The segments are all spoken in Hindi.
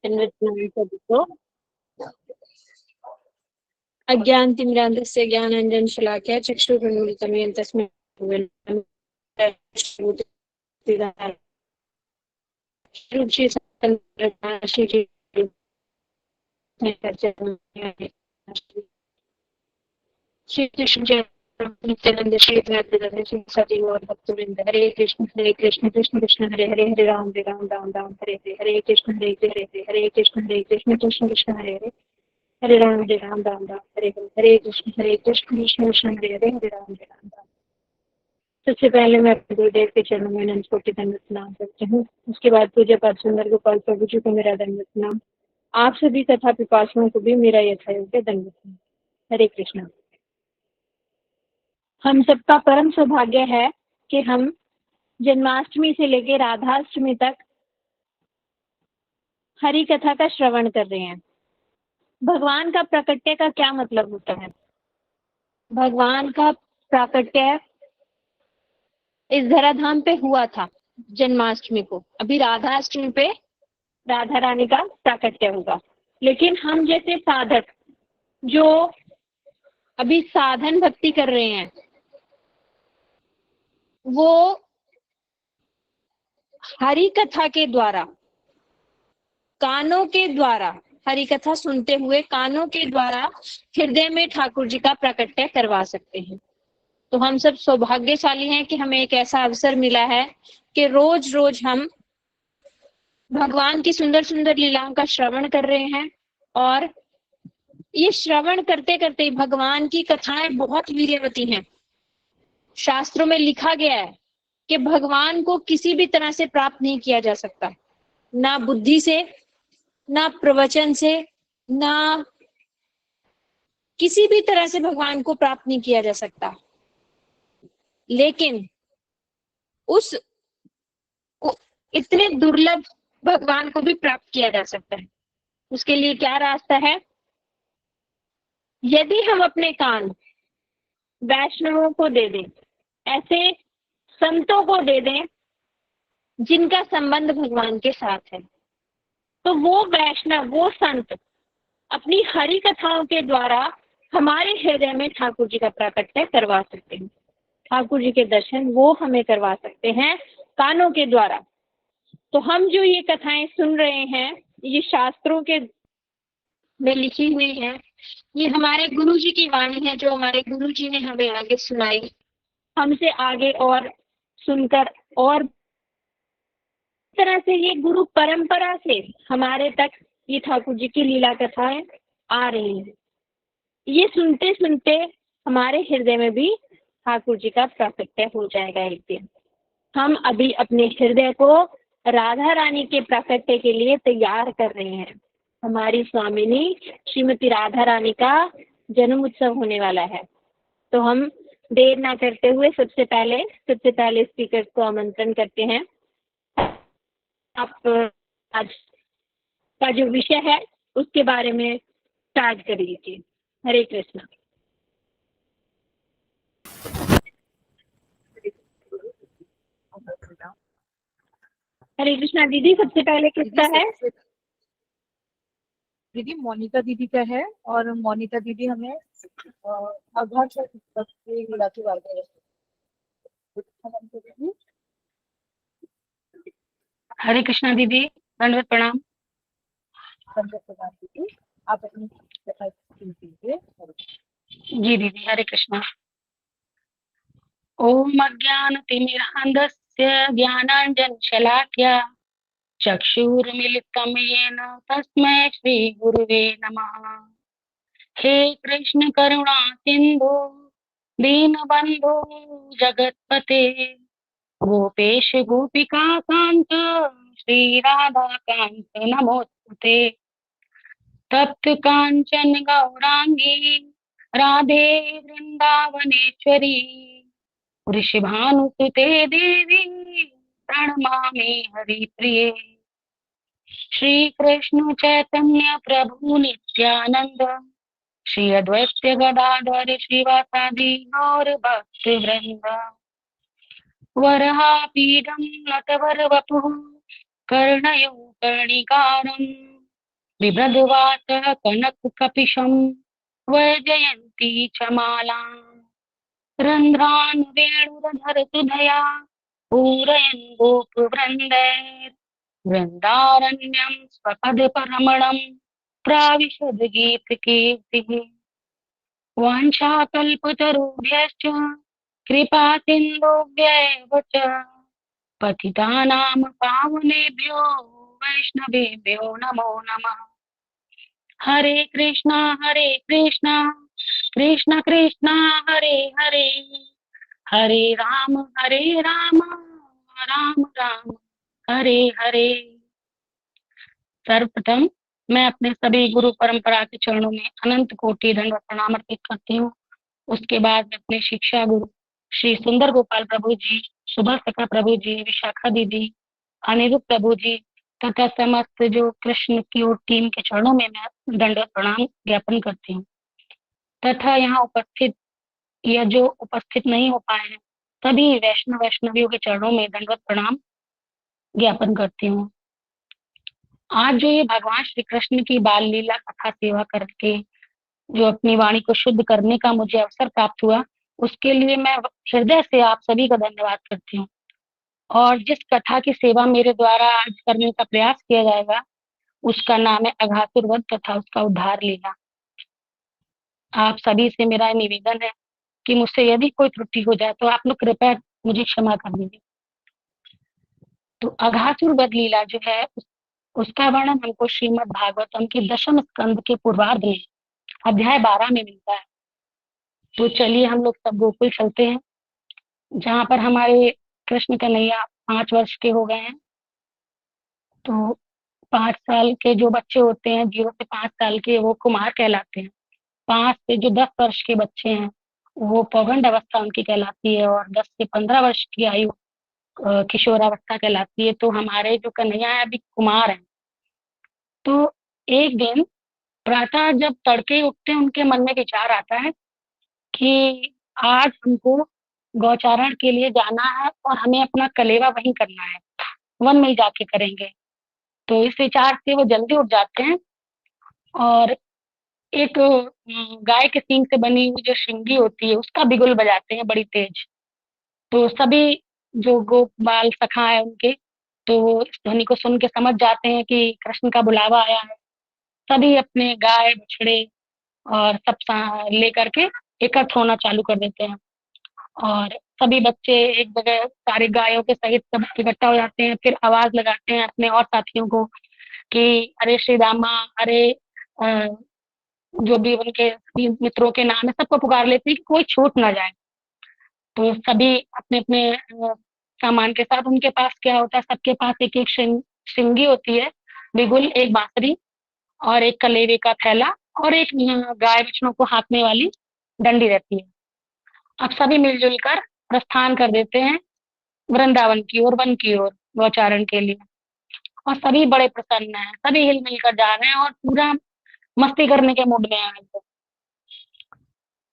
तन्वत्नां अज्ञानतिमिरान्धस्य ज्ञानाञ्जनशलाकया चक्षुरुन्मीलितं येन तस्मै श्री कृष्ण नित्यानंद श्री अद्वैत श्री सजीव और भक्तवृंद हरे कृष्ण कृष्ण कृष्ण हरे हरे हरे राम राम राम हरे कृष्ण हरे कृष्ण कृष्ण कृष्ण हरे राम राम हरे कृष्ण कृष्ण कृष्ण हरे राम राम। सबसे पहले मैं अपने गुरुदेव के चरणों में अनंत कोटि दंडवत प्रणाम करती हूँ। उसके बाद पूज्य पाद सुंदर गोपाल प्रभु जी को मेरा दंडवत प्रणाम। आप सभी कथा पिपासुओं को भी मेरा यथायोग्य दंडवत प्रणाम। हरे कृष्ण। हम सबका परम सौभाग्य है कि हम जन्माष्टमी से लेकर राधाष्टमी तक हरि कथा का श्रवण कर रहे हैं। भगवान का प्राकट्य का क्या मतलब होता है? भगवान का प्राकट्य इस धराधाम पे हुआ था जन्माष्टमी को। अभी राधाष्टमी पे राधा रानी का प्राकट्य होगा। लेकिन हम जैसे साधक जो अभी साधन भक्ति कर रहे हैं वो हरि कथा के द्वारा, कानों के द्वारा, हरि कथा सुनते हुए कानों के द्वारा हृदय में ठाकुर जी का प्राकट्य करवा सकते हैं। तो हम सब सौभाग्यशाली हैं कि हमें एक ऐसा अवसर मिला है कि रोज रोज हम भगवान की सुंदर सुंदर लीलाओं का श्रवण कर रहे हैं। और ये श्रवण करते करते भगवान की कथाएं बहुत वीर्यवती हैं। शास्त्रों में लिखा गया है कि भगवान को किसी भी तरह से प्राप्त नहीं किया जा सकता, ना बुद्धि से, ना प्रवचन से, ना किसी भी तरह से भगवान को प्राप्त नहीं किया जा सकता। लेकिन उस इतने दुर्लभ भगवान को भी प्राप्त किया जा सकता है। उसके लिए क्या रास्ता है? यदि हम अपने कान वैष्णवों को दे दें, ऐसे संतों को दे दें जिनका संबंध भगवान के साथ है, तो वो वैष्णव, वो संत अपनी हरि कथाओं के द्वारा हमारे हृदय में ठाकुर जी का प्राकट्य करवा सकते हैं। ठाकुर जी के दर्शन वो हमें करवा सकते हैं कानों के द्वारा। तो हम जो ये कथाएं सुन रहे हैं, ये शास्त्रों के में लिखी हुई है, ये हमारे गुरु जी की वाणी है जो हमारे गुरु जी ने हमें आगे सुनाई। हमसे आगे और सुनकर और तरह से ये गुरु परंपरा से हमारे तक ये ठाकुर जी की लीला कथाएं आ रही हैं। ये सुनते सुनते हमारे हृदय में भी ठाकुर जी का प्राकट्य हो जाएगा एक दिन। हम अभी अपने हृदय को राधा रानी के प्राकट्य के लिए तैयार कर रहे हैं। हमारी स्वामिनी श्रीमती राधा रानी का जन्म उत्सव होने वाला है। तो हम देर ना करते हुए सबसे पहले स्पीकर को आमंत्रण करते हैं। आप आज का जो विषय है उसके बारे में स्टार्ट कर लीजिए। हरे कृष्णा। हरे कृष्णा दीदी, सबसे पहले किसका है? दीदी मोनिका दीदी का है। और मोनिका दीदी हमें हरे कृष्णा दीदी, दंडवत प्रणाम। दीदी आप अपनी कीजिए। जी दीदी, हरे कृष्णा। ओम अज्ञानतिमिरान्धस्य ज्ञानाञ्जनशलाकया चक्षुरुन्मीलितं येन तस्मै श्रीगुरुवे नमः। हे कृष्ण करुणा सिन्धु दीनबन्धु जगत्पते गोपेश गोपिका कांत श्री राधा कांत नमोस्तुते। तप्त कांचन गौरांगी राधे वृंदावनेश्वरी वृषभानुसुते देवी प्रणमामि हरिप्रिये। श्री कृष्ण चैतन्य प्रभु नित्यानंद श्री अद्वैत गदाधर श्रीवासादि गौर भक्त वृंद। वरहापीडं नटवरवपुः कर्णयो कर्णिकारं बिभ्रद्वातः कनककपिशं वैजयन्ती च मालाम् रन्ध्रान् वेणुरधरसुधया पूरयन् गोपवृन्दैर् वृन्दारण्यं स्वपदपरमणं प्राविशद्गीतकीर्तिः वाञ्छाकल्पतरुभ्यश्च कृपा सिन्धुभ्यैव च पतितानां पावनेभ्यो वैष्णवेभ्यो नमो नमः। हरे कृष्णा कृष्ण कृष्ण हरे हरे हरे राम राम राम हरे हरे। सर्वप्रथम मैं अपने सभी गुरु परंपरा के चरणों में अनंत कोटि दंडवत प्रणाम अर्पित करती हूँ। उसके बाद मैं अपने शिक्षा गुरु श्री सुंदर गोपाल प्रभु जी, सुबह सखा प्रभु जी, विशाखा दीदी, अनिरुद्ध प्रभु जी तथा समस्त जो कृष्ण की ओर टीम के चरणों में मैं दंडवत प्रणाम ज्ञापन करती हूँ तथा यहाँ उपस्थित या जो उपस्थित नहीं हो पाए हैं सभी वैष्णवियों के चरणों में दंडवत प्रणाम ज्ञापन करती हूँ। आज जो ये भगवान श्री कृष्ण की बाल लीला कथा सेवा करके जो अपनी वाणी को शुद्ध करने का मुझे अवसर प्राप्त हुआ, उसके लिए मैं हृदय से आप सभी का धन्यवाद करती हूँ। और जिस कथा की सेवा मेरे द्वारा आज करने का प्रयास किया जाएगा उसका नाम है अघासुर वध तथा उसका उद्धार लीला। आप सभी से मेरा निवेदन है कि मुझसे यदि कोई त्रुटि हो जाए तो आप लोग कृपया मुझे क्षमा कर दीजिए। तो अघासुर वध लीला जो है उसका वर्णन हमको श्रीमद् भागवतम के दशम स्कंद के पूर्वार्ध में अध्याय 12 में मिलता है। तो चलिए हम लोग सब गोकुल चलते हैं जहाँ पर हमारे कृष्ण कन्हैया 5 वर्ष के हो गए हैं। तो 5 साल के जो बच्चे होते हैं, 0 से 5 साल के, वो कुमार कहलाते हैं। 5 से जो 10 वर्ष के बच्चे हैं वो पौगंड अवस्था उनकी कहलाती है और 10 से 15 वर्ष की आयु किशोरावस्था कहलाती है। तो हमारे जो कन्हैया है अभी कुमार हैं। तो एक दिन प्रातः जब तड़के उठते हैं उनके मन में विचार आता है कि आज हमको गौचारण के लिए जाना है और हमें अपना कलेवा वहीं करना है, वन में ही जाके करेंगे। तो इस विचार से वो जल्दी उठ जाते हैं और एक गाय के सींग से बनी हुई जो श्रृंगी होती है उसका बिगुल बजाते हैं बड़ी तेज। तो सभी जो गोपाल सखा है उनके, तो वो इस ध्वनि को सुन के समझ जाते हैं कि कृष्ण का बुलावा आया है। सभी अपने गाय बछड़े और सब लेकर के एकत्र होना चालू कर देते हैं और सभी बच्चे एक जगह सारे गायों के सहित सब इकट्ठा हो जाते हैं। फिर आवाज लगाते हैं अपने और साथियों को कि अरे श्री रामा, अरे जो भी उनके मित्रों के नाम है सबको पुकार लेते हैं कि कोई छूट ना जाए। तो सभी अपने अपने सामान के साथ, उनके पास क्या होता है, सबके पास एक एक श्रृंगी होती है, बिगुल, एक बांसुरी और एक कलेवे का थैला और एक गाय बछड़ों को हाँकने वाली डंडी रहती है। अब सभी मिलजुल कर प्रस्थान कर देते हैं वृंदावन की ओर, वन की ओर गौचारण के लिए। और सभी बड़े प्रसन्न हैं, सभी हिल मिलकर जा रहे हैं और पूरा मस्ती करने के मूड में हैं।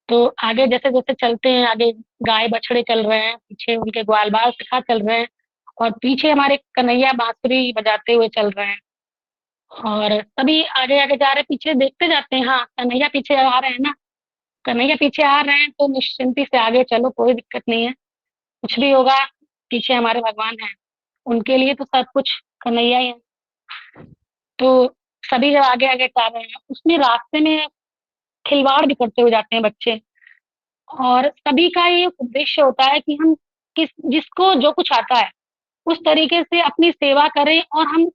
तो आगे जैसे जैसे चलते हैं, आगे गाय बछड़े चल रहे हैं, पीछे उनके ग्वाल बाल सिखा चल रहे हैं और पीछे हमारे कन्हैया बांसुरी बजाते हुए चल रहे हैं। और सभी आगे आगे जा रहे हैं, पीछे देखते जाते हैं। हाँ, कन्हैया पीछे आ रहे हैं ना, कन्हैया पीछे आ रहे हैं तो निश्चिंती से आगे चलो, कोई दिक्कत नहीं है। कुछ भी होगा पीछे हमारे भगवान हैं, उनके लिए तो सब कुछ कन्हैया ही है। तो सभी जब आगे आगे जा रहे हैं उसमें रास्ते में खिलवाड़ भी करते हुए जाते हैं बच्चे। और सभी का ये उद्देश्य होता है कि हम जिसको जो कुछ आता है उस तरीके से अपनी सेवा करें और हम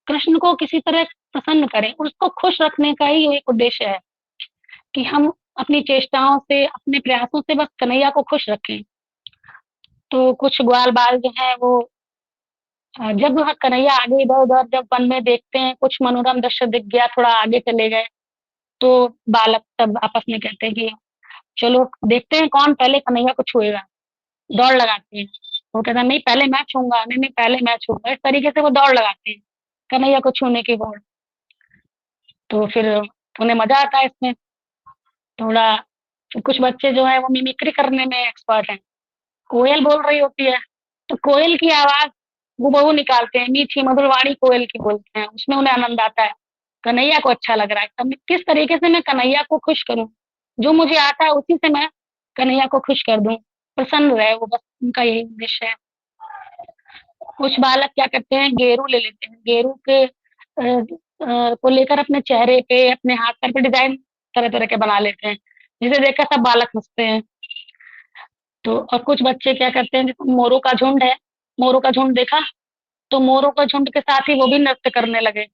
कृष्ण को किसी तरह प्रसन्न करें, उसको खुश रखने का ही एक उद्देश्य है कि हम अपनी चेष्टाओं से, अपने प्रयासों से बस कन्हैया को खुश रखें। तो कुछ ग्वाल बाल जो है वो जब कन्हैया आगे इधर उधर जब वन में देखते हैं, कुछ मनोरम दृश्य दिख गया, थोड़ा आगे चले गए, तो बालक सब आपस में कहते हैं कि चलो देखते हैं कौन पहले कन्हैया को छुएगा। दौड़ लगाते हैं। वो कहता नहीं पहले मैं छूंगा, नहीं नहीं पहले मैं छूंगा। इस तरीके से वो दौड़ लगाते हैं कन्हैया को छूने की होड़। तो फिर उन्हें मजा आता है इसमें थोड़ा। कुछ बच्चे जो है वो मिमिक्री करने में एक्सपर्ट हैं। कोयल बोल रही होती है तो कोयल की आवाज वो बहू निकालते हैं, मीठी मधुर वाणी कोयल की बोलते हैं, उसमें उन्हें आनंद आता है। कन्हैया को अच्छा लग रहा है। तब किस तरीके से मैं कन्हैया को खुश करूं, जो मुझे आता है उसी से मैं कन्हैया को खुश कर दूं, प्रसन्न रहे वो, बस उनका यही उद्देश्य है। कुछ बालक क्या करते हैं, गेरू ले लेते हैं, गेरू के को लेकर अपने चेहरे पे, अपने हाथ पैर पे डिजाइन तरह तरह के बना लेते हैं, जिसे देखकर सब बालक हंसते हैं। तो और कुछ बच्चे क्या करते हैं, जैसे मोरों का झुंड है, मोरों का झुंड देखा, तो मोरों का झुंड के साथ ही वो भी नृत्य करने लगे,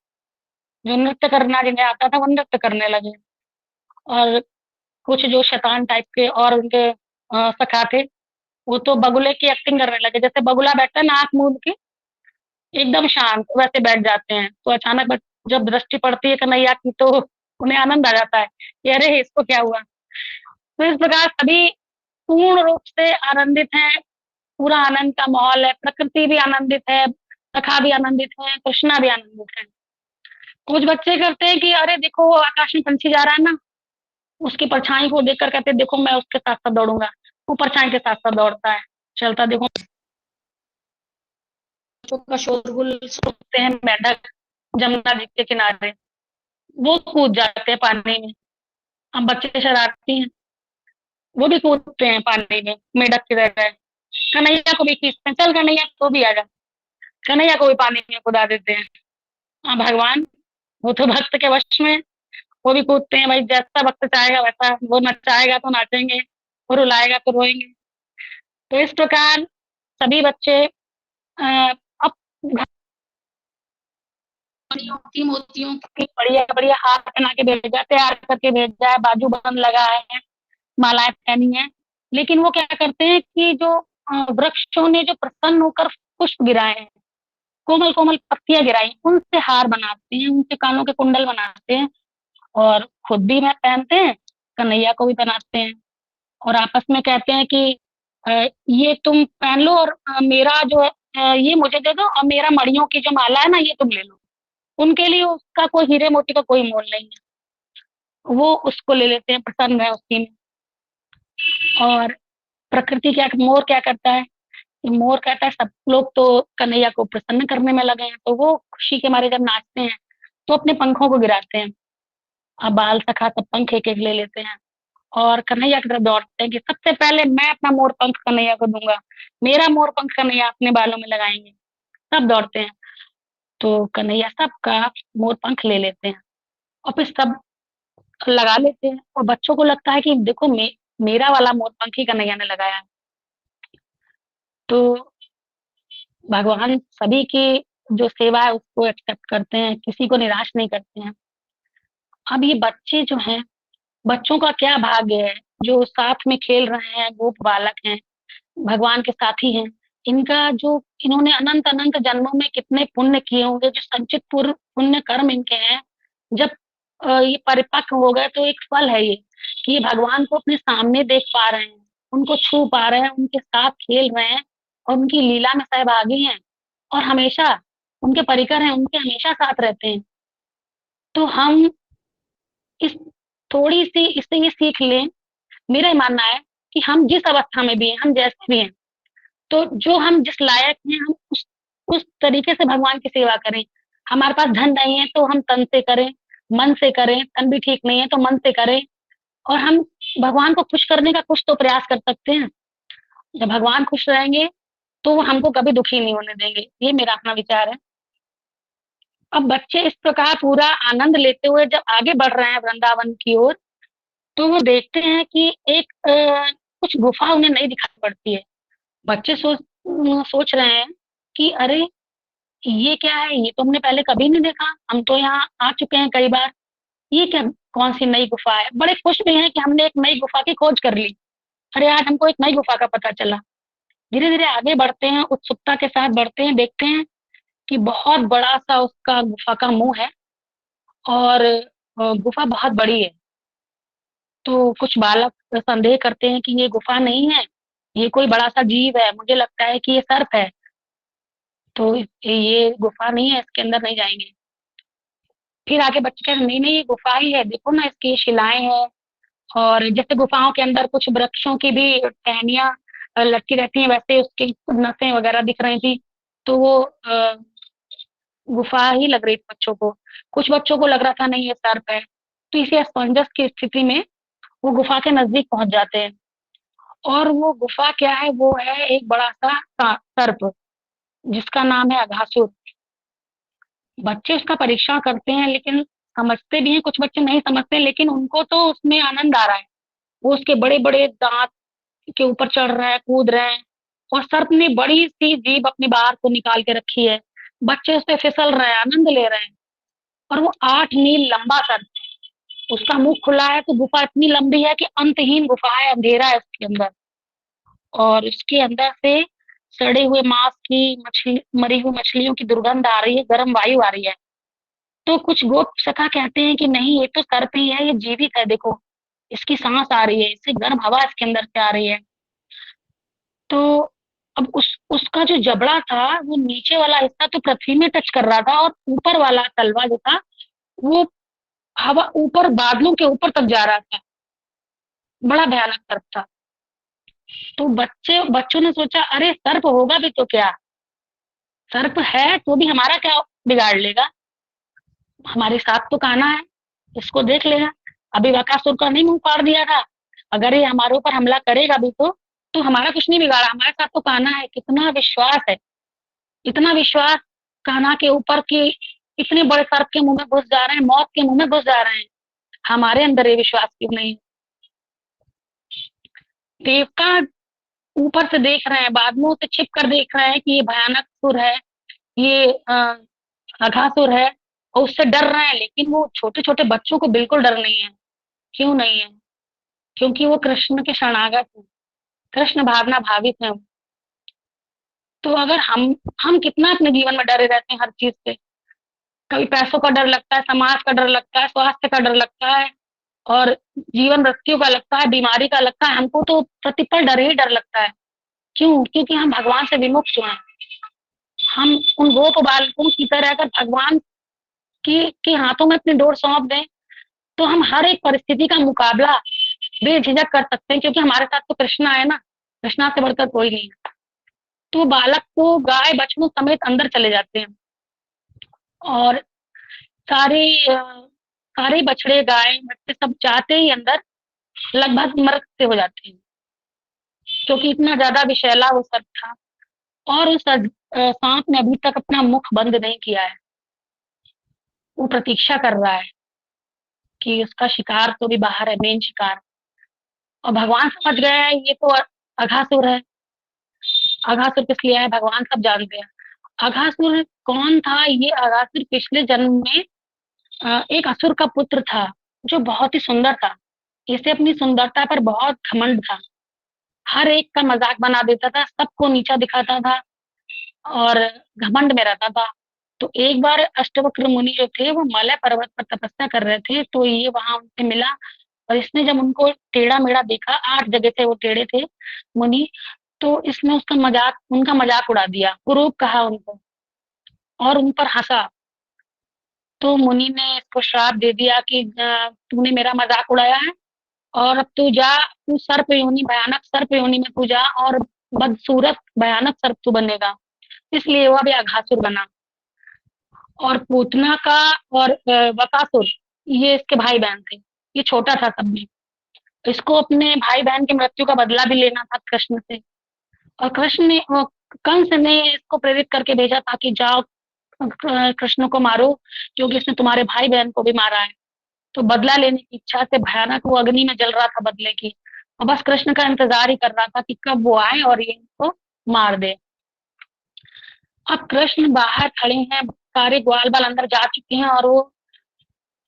जो नृत्य करना जिन्हें आता था वो नृत्य करने लगे। और कुछ जो शैतान टाइप के और उनके सखा थे, वो तो बगुले की एक्टिंग करने लगे, जैसे बगुला बैठता है ना आंख मूंद के एकदम शांत, वैसे बैठ जाते हैं। तो अचानक जब दृष्टि पड़ती है कन्हैया की, तो उन्हें आनंद आ जाता है कि अरे इसको क्या हुआ। तो इस प्रकार सभी पूर्ण रूप से आनंदित हैं, पूरा आनंद का माहौल है, प्रकृति भी आनंदित है, सखा भी आनंदित है, कृष्णा भी आनंदित है। कुछ बच्चे करते हैं कि अरे देखो वो आकाश में पंछी जा रहा है ना, उसकी परछाई को देखकर कहते हैं देखो मैं उसके साथ साथ दौड़ूंगा, वो परछाई के साथ साथ दौड़ता है, चलता देखो। बच्चों का शोरगुल सुनते हैं मेंढक जमुना जी के किनारे, वो कूद जाते हैं पानी में। हम बच्चे शरारती हैं, वो भी कूदते हैं पानी में मेंढक की तरह, कन्हैया को भी खींचते हैं, चल कन्हैया तो भी आ जा, कन्हैया को भी पानी में कूदा देते हैं। हाँ भगवान, वो तो भक्त के वश में, वो भी कूदते हैं भाई, जैसा वक्त चाहेगा वैसा, वो नचाएगा तो नाचेंगे, वो रुलाएगा तो रोएंगे। तो इस प्रकार सभी बच्चे अब मोती मोतियों की बढ़िया बढ़िया हार बना के भेजा, तैयार करके भेजा है, बाजू बंद लगा है, मालाएं पहनी है। लेकिन वो क्या करते हैं कि जो वृक्षों ने जो प्रसन्न होकर पुष्प गिराए हैं, कोमल कोमल पत्तियां गिराई, उनसे हार बनाते हैं, उनके कानों के कुंडल बनाते हैं, और खुद भी मैं पहनते हैं, कन्हैया को भी पहनाते हैं, और आपस में कहते हैं कि ये तुम पहन लो, और मेरा जो है ये मुझे दे दो, और मेरा मड़ियों की जो माला है ना ये तुम ले लो। उनके लिए उसका कोई हीरे मोती का कोई मोल नहीं है, वो उसको ले लेते हैं, प्रसन्न है उसी में। और प्रकृति क्या, मोर क्या करता है कि मोर कहता है सब लोग तो कन्हैया को प्रसन्न करने में लगे हैं, तो वो खुशी के मारे जब नाचते हैं तो अपने पंखों को गिराते हैं। अब बाल सखा सब पंख एक एक ले लेते हैं और कन्हैया की तरफ दौड़ते हैं कि सबसे पहले मैं अपना मोर पंख कन्हैया को दूंगा, मेरा मोर पंख कन्हैया अपने बालों में लगाएंगे। सब दौड़ते हैं, तो कन्हैया सबका मोर पंख ले लेते हैं और फिर सब लगा लेते हैं, और बच्चों को लगता है कि देखो मेरा वाला मोर पंख ही कन्हैया ने लगाया है। तो भगवान सभी की जो सेवा है उसको एक्सेप्ट करते हैं, किसी को निराश नहीं करते हैं। अब ये बच्चे जो हैं, बच्चों का क्या भाग्य है जो साथ में खेल रहे हैं, गोप बालक हैं, भगवान के साथी हैं। इनका जो, इन्होंने अनंत अनंत जन्मों में कितने पुण्य किए होंगे, जो संचित पुण्य कर्म इनके हैं, जब ये परिपक्व हो गए तो एक फल है ये कि ये भगवान को अपने सामने देख पा रहे हैं, उनको छू पा रहे हैं, उनके साथ खेल रहे हैं और उनकी लीला में सहभागी हैं, और हमेशा उनके परिकर हैं, उनके हमेशा साथ रहते हैं। तो हम इस थोड़ी सी इससे ये सीख लें, मेरा ये मानना है कि हम जिस अवस्था में भी हैं, हम जैसे भी हैं, तो जो हम जिस लायक हैं, हम उस तरीके से भगवान की सेवा करें। हमारे पास धन नहीं है तो हम तन से करें, मन से करें, तन भी ठीक नहीं है तो मन से करें, और हम भगवान को खुश करने का कुछ तो प्रयास कर सकते हैं। जब भगवान खुश रहेंगे तो वो हमको कभी दुखी नहीं होने देंगे, ये मेरा अपना विचार है। अब बच्चे इस प्रकार पूरा आनंद लेते हुए जब आगे बढ़ रहे हैं वृंदावन की ओर, तो वो देखते हैं कि एक कुछ गुफा उन्हें नहीं दिखाई पड़ती है। बच्चे सोच रहे हैं कि अरे ये क्या है, ये तो हमने पहले कभी नहीं देखा, हम तो यहाँ आ चुके हैं कई बार, ये क्या, कौन सी नई गुफा है। बड़े खुश भी हैं कि हमने एक नई गुफा की खोज कर ली, अरे आज हमको एक नई गुफा का पता चला। धीरे धीरे आगे बढ़ते हैं, उत्सुकता के साथ बढ़ते हैं, देखते हैं कि बहुत बड़ा सा उसका गुफा का मुंह है, और गुफा बहुत बड़ी है। तो कुछ बालक संदेह करते हैं कि ये गुफा नहीं है, ये कोई बड़ा सा जीव है, मुझे लगता है कि ये सर्प है, तो ये गुफा नहीं है, इसके अंदर नहीं जाएंगे। फिर आगे बच्चे कहते नहीं नहीं ये गुफा ही है, देखो ना इसकी शिलाएं हैं, और जैसे गुफाओं के अंदर कुछ वृक्षों की भी टहनियां लटकी रहती हैं, वैसे उसकी नसें वगैरह दिख रही थी। तो वो गुफा ही लग रही थी बच्चों को। कुछ बच्चों को लग रहा था नहीं ये सर्प है। तो इसी असमंजस की स्थिति में वो गुफा के नजदीक पहुंच जाते हैं। और वो गुफा क्या है, वो है एक बड़ा सा सर्प जिसका नाम है अघासुर। बच्चे उसका परीक्षण करते हैं, लेकिन समझते भी हैं, कुछ बच्चे नहीं समझते, लेकिन उनको तो उसमें आनंद आ रहा है। वो उसके बड़े बड़े दांत के ऊपर चढ़ रहे हैं, कूद रहे हैं, और सर्प ने बड़ी सी जीभ अपनी बाहर को निकाल के रखी है। बच्चे उस पे फिसल रहे हैं, आनंद ले रहे हैं। और वो 8 मील लंबा सर्प है। उसका मुंह खुला है, तो गुफा इतनी लंबी है कि अंतहीन गुफा है, अंधेरा है उसके अंदर। और उसके अंदर से सड़े हुए मांस की, मछली, मरी हुई मछलियों की दुर्गंध आ रही है, गर्म वायु आ रही है। तो कुछ गोप सखा कहते हैं कि नहीं, ये तो सर्प ही है, ये जीवित है, देखो इसकी सांस आ रही है, इससे गर्म हवा इसके अंदर से आ रही है। तो अब उसका जो जबड़ा था, वो नीचे वाला हिस्सा तो पृथ्वी में टच कर रहा था, और ऊपर वाला तलवा जो था वो हवा ऊपर बादलों के ऊपर तक जा रहा था। बड़ा भयानक सर्प था। तो बच्चों ने सोचा, अरे सर्प होगा भी तो क्या, सर्प है तो भी हमारा क्या बिगाड़ लेगा, हमारे साथ तो कान्हा है, इसको देख लेगा। अभी बकासुर का नहीं मुंह फाड़ दिया था, अगर ये हमारे ऊपर हमला करेगा भी तो हमारा कुछ नहीं बिगाड़ा, हमारे साथ तो कान्हा है। कितना विश्वास है, इतना विश्वास कान्हा के ऊपर कि इतने बड़े सर्प के मुंह में घुस जा रहे हैं, मौत के मुंह में घुस जा रहे हैं। हमारे अंदर ये विश्वास क्यों नहीं। देवता ऊपर से देख रहे हैं, बादलों से छिप कर देख रहे हैं कि ये भयानक सुर है, ये अघासुर है, और उससे डर रहे हैं। लेकिन वो छोटे छोटे बच्चों को बिल्कुल डर नहीं है। क्यों नहीं है? क्योंकि वो कृष्ण के शरणागत हैं, कृष्ण भावना भावित हैं। तो अगर हम कितना अपने जीवन में डरे रहते हैं हर चीज से। कभी पैसों का डर लगता है, समाज का डर लगता है, स्वास्थ्य का डर लगता है, और जीवन मृत्यु का लगता है, बीमारी का लगता है। हमको तो प्रतिपल डर ही डर लगता है। क्यों? क्योंकि हम भगवान से विमुक्त हुए हैं। हम उन गोप बालकों की तरह अगर भगवान के हाथों में अपनी डोर सौंप दें, तो हम हर एक परिस्थिति का मुकाबला बेझिझक कर सकते हैं, क्योंकि हमारे साथ तो कृष्णा है ना, कृष्णा से बढ़कर कोई नहीं है। तो बालक को गाय बछड़ों समेत अंदर चले जाते हैं, और सारे सारे बछड़े गाय बच्चे सब जाते ही अंदर लगभग मृत से हो जाते हैं, क्योंकि इतना ज्यादा विषैला वो सर्प था। और उस सांप ने अभी तक अपना मुख बंद नहीं किया है, वो प्रतीक्षा कर रहा है कि उसका शिकार तो भी बाहर है, मेन शिकार। और भगवान समझ गए हैं ये तो अघासुर है। अघासुर किस लिए है भगवान सब जानते हैं। अघासुर कौन था? ये अघासुर पिछले जन्म में एक असुर का पुत्र था, जो बहुत ही सुंदर था। इसे अपनी सुंदरता पर बहुत घमंड था, हर एक का मजाक बना देता था, सबको नीचा दिखाता था, और घमंड में रहता था। तो एक बार अष्टवक्र मुनि जो थे वो मलय पर्वत पर तपस्या कर रहे थे, तो ये वहां उनसे मिला। और इसने जब उनको टेढ़ा मेढ़ा देखा, 8 जगह से वो टेढ़े थे मुनि, तो इसने उसका मजाक, उनका मजाक उड़ा दिया, कुरूप कहा उनको, और उन पर हंसा। तो मुनि ने इसको श्राप दे दिया कि तूने मेरा मजाक उड़ाया है, और अब तू जा, तू सर्प योनि, भयानक सर्प योनि में तू जा, और बदसूरत भयानक सर्प तू बनेगा। इसलिए वह भी अघासुर बना। और पूतना का और बकासुर, ये इसके भाई बहन थे। ये छोटा था सब में। इसको अपने भाई बहन की मृत्यु का बदला भी लेना था कृष्ण से। और कंस ने इसको प्रेरित करके भेजा था कि जाओ कृष्ण को मारो, क्योंकि इसने तुम्हारे भाई बहन को भी मारा है। तो बदला लेने की इच्छा से भयानक वो अग्नि में जल रहा था बदले की, और बस कृष्ण का इंतजार ही कर रहा था कि कब वो आए और ये इनको मार दे। अब कृष्ण बाहर खड़े हैं, सारे ग्वाल बाल अंदर जा चुके हैं, और वो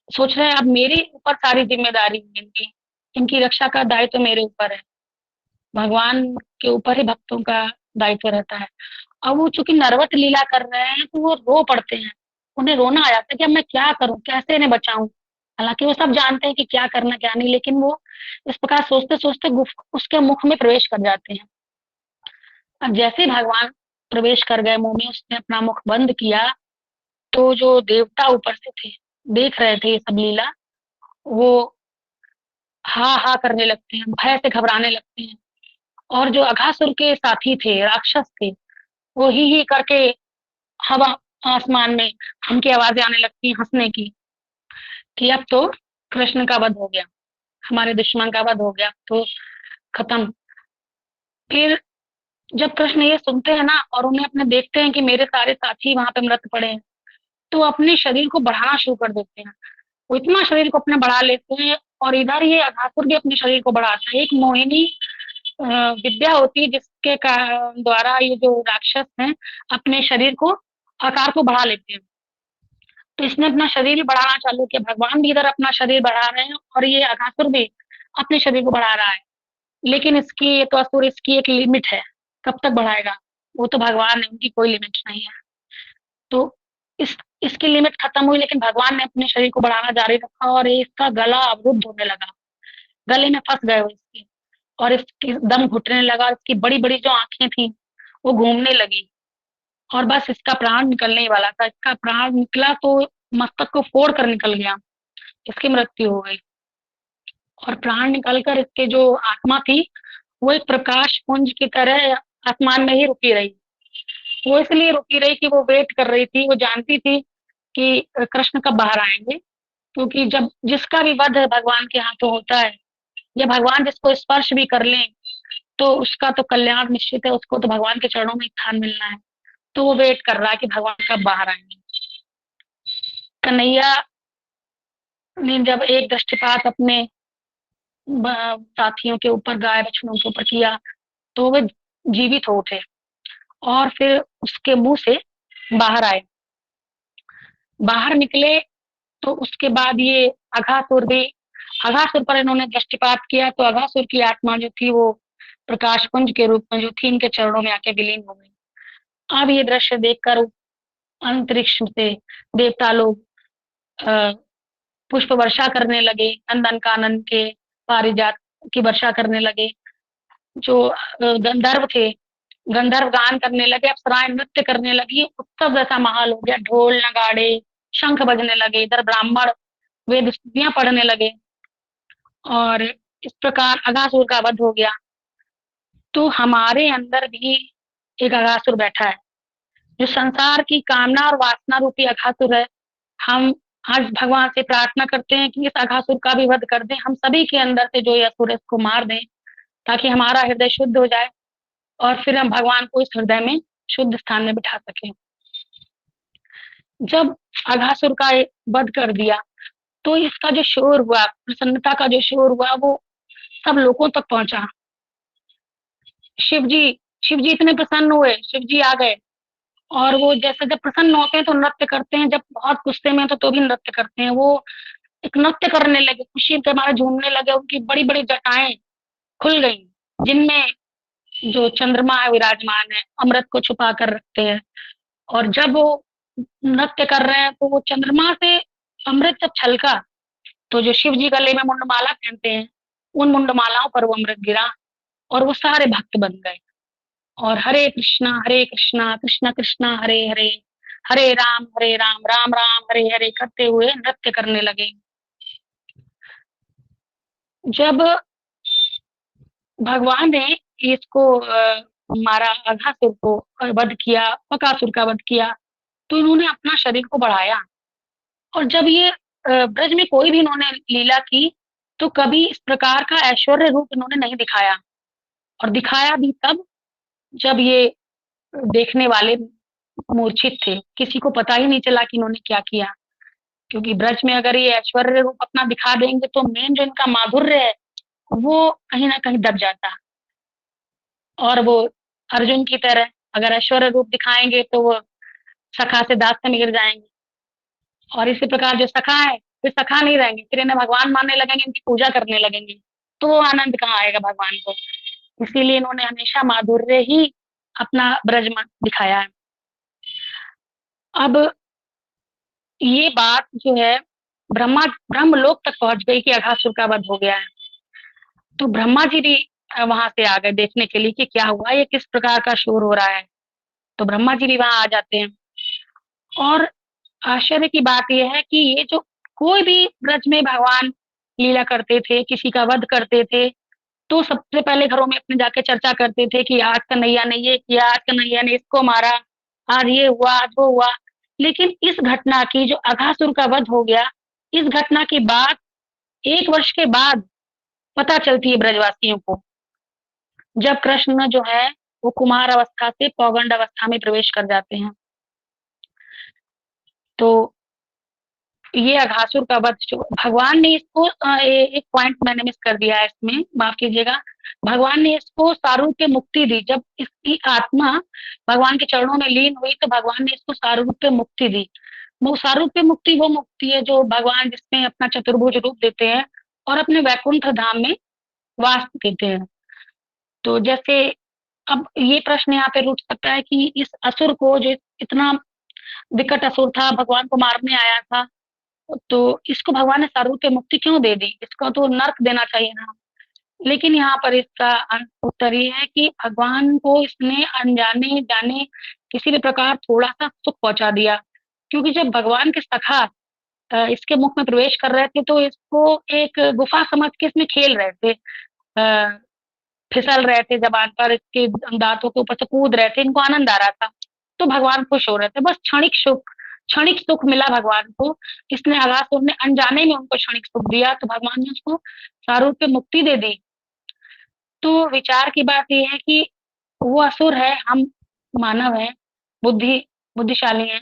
सोच रहे हैं अब मेरे ऊपर सारी जिम्मेदारी है, इनकी इनकी रक्षा का दायित्व तो मेरे ऊपर है। भगवान के ऊपर ही भक्तों का दायित्व रहता है। अब वो चूंकि नरवत लीला कर रहे हैं, तो वो रो पड़ते हैं। उन्हें रोना आ जाता है कि अब मैं क्या करूं, कैसे इन्हें बचाऊं। हालांकि वो सब जानते हैं कि क्या करना क्या नहीं, लेकिन वो इस प्रकार सोचते सोचते उसके मुख में प्रवेश कर जाते हैं। अब जैसे ही भगवान प्रवेश कर गए मुंह में, उसने अपना मुख बंद किया, तो जो देवता ऊपर से थे, देख रहे थे ये सब लीला, वो हा हा करने लगते हैं, भय से घबराने लगते हैं। और जो अघासुर के साथी थे, राक्षस थे, वो ही करके हवा आसमान में उनकी आवाजें आने लगती हंसने की कि अब तो कृष्ण का वध हो गया, हमारे दुश्मन का वध हो गया, तो खत्म। फिर जब कृष्ण ये सुनते हैं ना और उन्हें अपने देखते हैं कि मेरे सारे साथी वहां पे मृत पड़े हैं, तो अपने शरीर को बढ़ाना शुरू कर देते हैं। वो इतना शरीर को अपने बढ़ा लेते हैं, और इधर ये अघासुर भी अपने शरीर को बढ़ाता है। एक मोहिनी विद्या होती है जिसके द्वारा ये जो राक्षस हैं अपने शरीर को, आकार को बढ़ा लेते हैं। तो इसने अपना शरीर भी बढ़ाना चालू किया, भगवान भी इधर अपना शरीर बढ़ा रहे हैं और ये अघासुर भी अपने शरीर को बढ़ा रहा है। लेकिन इसकी, ये तो असुर, इसकी एक लिमिट है, कब तक बढ़ाएगा? वो तो भगवान है, उनकी कोई लिमिट नहीं है। तो इसकी लिमिट खत्म हुई, लेकिन भगवान ने अपने शरीर को बढ़ाना जारी रखा और ये इसका गला अवरुद्ध होने लगा, गले में फंस गए वो इसके, और इसकी दम घुटने लगा, और इसकी बड़ी बड़ी जो आंखें थी वो घूमने लगी, और बस इसका प्राण निकलने ही वाला था। इसका प्राण निकला तो मस्तक को फोड़ कर निकल गया, इसकी मृत्यु हो गई। और प्राण निकलकर इसके जो आत्मा थी वो एक प्रकाश पुंज की तरह आसमान में ही रुकी रही। वो इसलिए रुकी रही कि वो वेट कर रही थी, वो जानती थी कि कृष्ण कब बाहर आएंगे, क्योंकि जब जिसका भी वध भगवान के हाथों होता है, या भगवान जिसको स्पर्श भी कर लें, तो उसका तो कल्याण निश्चित है, उसको तो भगवान के चरणों में स्थान मिलना है। तो वो वेट कर रहा है कि भगवान कब बाहर आएंगे। कन्हैया ने जब एक दृष्टिपात अपने साथियों के ऊपर, गाय बछड़ों के ऊपर किया, तो वे जीवित हो उठे और फिर उसके मुंह से बाहर आए, बाहर निकले। तो उसके बाद ये अघासुर भी, अघासुर पर इन्होंने दृष्टिपात किया, तो अघासुर की आत्मा जो थी वो प्रकाश पुंज के रूप में जो थी इनके चरणों में आके विलीन हो गई। अब ये दृश्य देखकर अंतरिक्ष से देवता लोग पुष्प वर्षा करने लगे, नंदन कानन के पारिजात की वर्षा करने लगे। जो गंधर्व थे, गंधर्व गान करने लगे, अप्सराएं नृत्य करने लगी, उत्सव जैसा माहौल हो गया, ढोल नगाड़े शंख बजने लगे, इधर ब्राह्मण वेद स्तुतियां पढ़ने लगे, और इस प्रकार अघासुर का वध हो गया। तो हमारे अंदर भी एक अघासुर बैठा है, जो संसार की कामना और वासना रूपी अघासुर है। हम आज भगवान से प्रार्थना करते हैं कि इस अघासुर का भी वध कर दें, हम सभी के अंदर से जो ये असुर है इसको मार दें, ताकि हमारा हृदय शुद्ध हो जाए और फिर हम भगवान को इस हृदय में शुद्ध स्थान में बिठा सकें। जब अघासुर का वध कर दिया, तो इसका जो शोर हुआ, प्रसन्नता का जो शोर हुआ, वो सब लोगों तक पहुंचा। शिव जी इतने प्रसन्न हुए, शिव जी आ गए, और वो जैसे जब प्रसन्न होते हैं तो नृत्य करते हैं, जब बहुत गुस्से में तो भी नृत्य करते हैं। वो एक नृत्य करने लगे, खुशी के मारे झूमने लगे, उनकी बड़ी बड़ी जटाएं खुल गई, जिनमें जो चंद्रमा है विराजमान है, अमृत को छुपा कर रखते हैं। और जब वो नृत्य कर रहे हैं तो वो चंद्रमा से अमृत जब छलका, तो जो शिव जी गले में मुंडमाला पहनते हैं, उन मुंडमालाओं पर वो अमृत गिरा, और वो सारे भक्त बन गए, और हरे कृष्णा कृष्ण कृष्णा हरे हरे, हरे राम राम राम हरे हरे करते हुए नृत्य करने लगे। जब भगवान ने इसको मारा, अघासुर को वध किया, बकासुर का वध किया, तो इन्होंने अपना शरीर को बढ़ाया। और जब ये ब्रज में कोई भी इन्होंने लीला की, तो कभी इस प्रकार का ऐश्वर्य रूप इन्होंने नहीं दिखाया, और दिखाया भी तब जब ये देखने वाले मूर्छित थे, किसी को पता ही नहीं चला कि इन्होंने क्या किया। क्योंकि ब्रज में अगर ये ऐश्वर्य रूप अपना दिखा देंगे तो मेन जो इनका माधुर्य है वो कहीं ना कहीं दब जाता, और वो अर्जुन की तरह अगर ऐश्वर्य रूप दिखाएंगे तो वो सखा से दास्ते में गिर जाएंगे, और इसी प्रकार जो सखा है फिर सखा नहीं रहेंगे, फिर इन्हें भगवान मानने लगेंगे, इनकी पूजा करने लगेंगे, तो वो आनंद कहाँ आएगा भगवान को। इसीलिए इन्होंने हमेशा माधुर्य ही अपना ब्रज में दिखाया है। अब ये बात जो है ब्रह्म लोक तक पहुंच गई कि अघासुर का वध हो गया है। तो ब्रह्मा जी भी वहां से आ गए देखने के लिए कि क्या हुआ, ये किस प्रकार का शोर हो रहा है। तो ब्रह्मा जी भी वहां आ जाते हैं, और आश्चर्य की बात यह है कि ये जो कोई भी ब्रज में भगवान लीला करते थे, किसी का वध करते थे, तो सबसे पहले घरों में अपने जाके चर्चा करते थे कि आज कन्हैया ने ये किया, आज कन्हैया ने इसको मारा, आज ये हुआ, आज वो हुआ। लेकिन इस घटना की, जो अघासुर का वध हो गया, इस घटना की बात 1 वर्ष के बाद पता चलती है ब्रजवासियों को, जब कृष्ण जो है वो कुमार अवस्था से पौगंड अवस्था में प्रवेश कर जाते हैं। तो ये अघासुर का वध जो भगवान ने इसको एक पॉइंट मैंने मिस कर दिया है इसमें, माफ कीजिएगा। भगवान ने इसको सारूप्य मुक्ति दी। जब इसकी आत्मा भगवान के चरणों में लीन हुई तो भगवान ने इसको सारूप्य मुक्ति दी। वो सारूप्य मुक्ति वो मुक्ति है जो भगवान जिसमें अपना चतुर्भुज रूप देते हैं और अपने वैकुंठ धाम में वास देते हैं। तो जैसे अब ये प्रश्न यहाँ पे उठ सकता है कि इस असुर को, जो इतना विकट असुर था, भगवान को मारने आया था, तो इसको भगवान ने सारूप्य मुक्ति क्यों दे दी? इसको तो नर्क देना चाहिए ना। लेकिन यहाँ पर इसका उत्तर ये है कि भगवान को इसने अनजाने जाने किसी भी प्रकार थोड़ा सा सुख पहुंचा दिया, क्योंकि जब भगवान के सखा इसके मुख में प्रवेश कर रहे थे तो इसको एक गुफा समझ के इसमें खेल रहे थे, फिसल रहे थे जबान पर, इसके दांतों के ऊपर से कूद रहे थे, इनको आनंद आ रहा था। तो भगवान खुश हो रहे थे। बस क्षणिक सुख मिला भगवान को। इसने अघासुर ने अनजाने में उनको क्षणिक सुख दिया, तो भगवान ने उसको सारूप्य मुक्ति दे दी। तो विचार की बात यह है कि वो असुर है, हम मानव हैं, बुद्धिशाली हैं,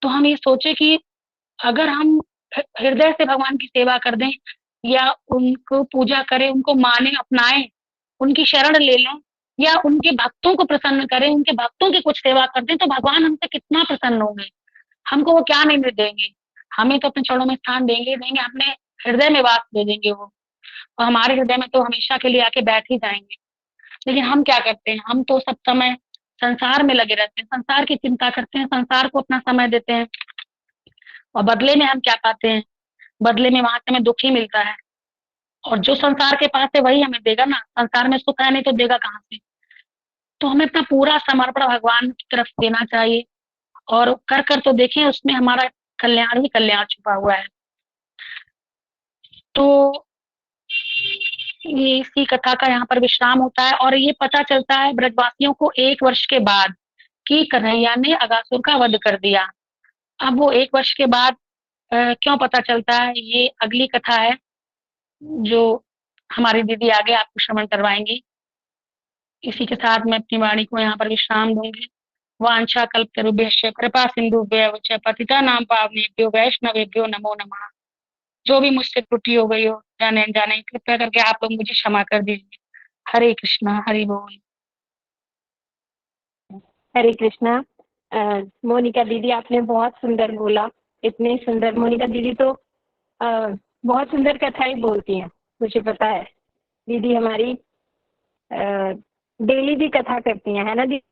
तो हम ये सोचे कि अगर हम हृदय से भगवान की सेवा कर दें या उनको पूजा करें, उनको माने, अपनाएं, उनकी शरण ले लें या उनके भक्तों को प्रसन्न करें, उनके भक्तों की कुछ सेवा कर दें, तो भगवान हमसे कितना प्रसन्न होंगे। हमको वो क्या नहीं देंगे? हमें तो अपने चरणों में स्थान देंगे अपने हृदय में वास दे देंगे वो, और हमारे हृदय में तो हमेशा के लिए आके बैठ ही जाएंगे। लेकिन हम क्या करते हैं? हम तो सब समय संसार में लगे रहते हैं, संसार की चिंता करते हैं, संसार को अपना समय देते हैं, और बदले में हम क्या पाते हैं? बदले में वहां से हमें दुख ही मिलता है। और जो संसार के पास है वही हमें देगा ना, संसार में सुख है नहीं तो देगा कहाँ से? तो हमें अपना पूरा समर्पण भगवान की तरफ देना चाहिए, और कर तो देखें, उसमें हमारा कल्याण ही कल्याण छुपा हुआ है। तो ये इसी कथा का यहाँ पर विश्राम होता है, और ये पता चलता है ब्रजवासियों को 1 वर्ष के बाद कि कन्हैया ने अघासुर का वध कर दिया। अब वो 1 वर्ष के बाद क्यों पता चलता है, ये अगली कथा है जो हमारी दीदी आगे आपको श्रवण करवाएंगी। इसी के साथ मैं अपनी वाणी को यहाँ पर विश्राम दूंगी। वांछा कल्पतरुभ्यश्च कृपा सिंधुभ्यश्च च पतितानां पावनेभ्यो वैष्णवेभ्यो नमो नमः। जो भी मुझसे त्रुटि हो गई हो जाने अनजाने, कृपया करके आप लोग मुझे क्षमा कर दीजिए। हरे कृष्णा, हरि बोल। हरे कृष्णा। मोनिका दीदी, आपने बहुत सुंदर बोला, इतने सुंदर। मोनिका दीदी तो बहुत सुंदर कथा ही बोलती हैं, मुझे पता है। दीदी हमारी डेली भी कथा करती हैं, है ना दीदी?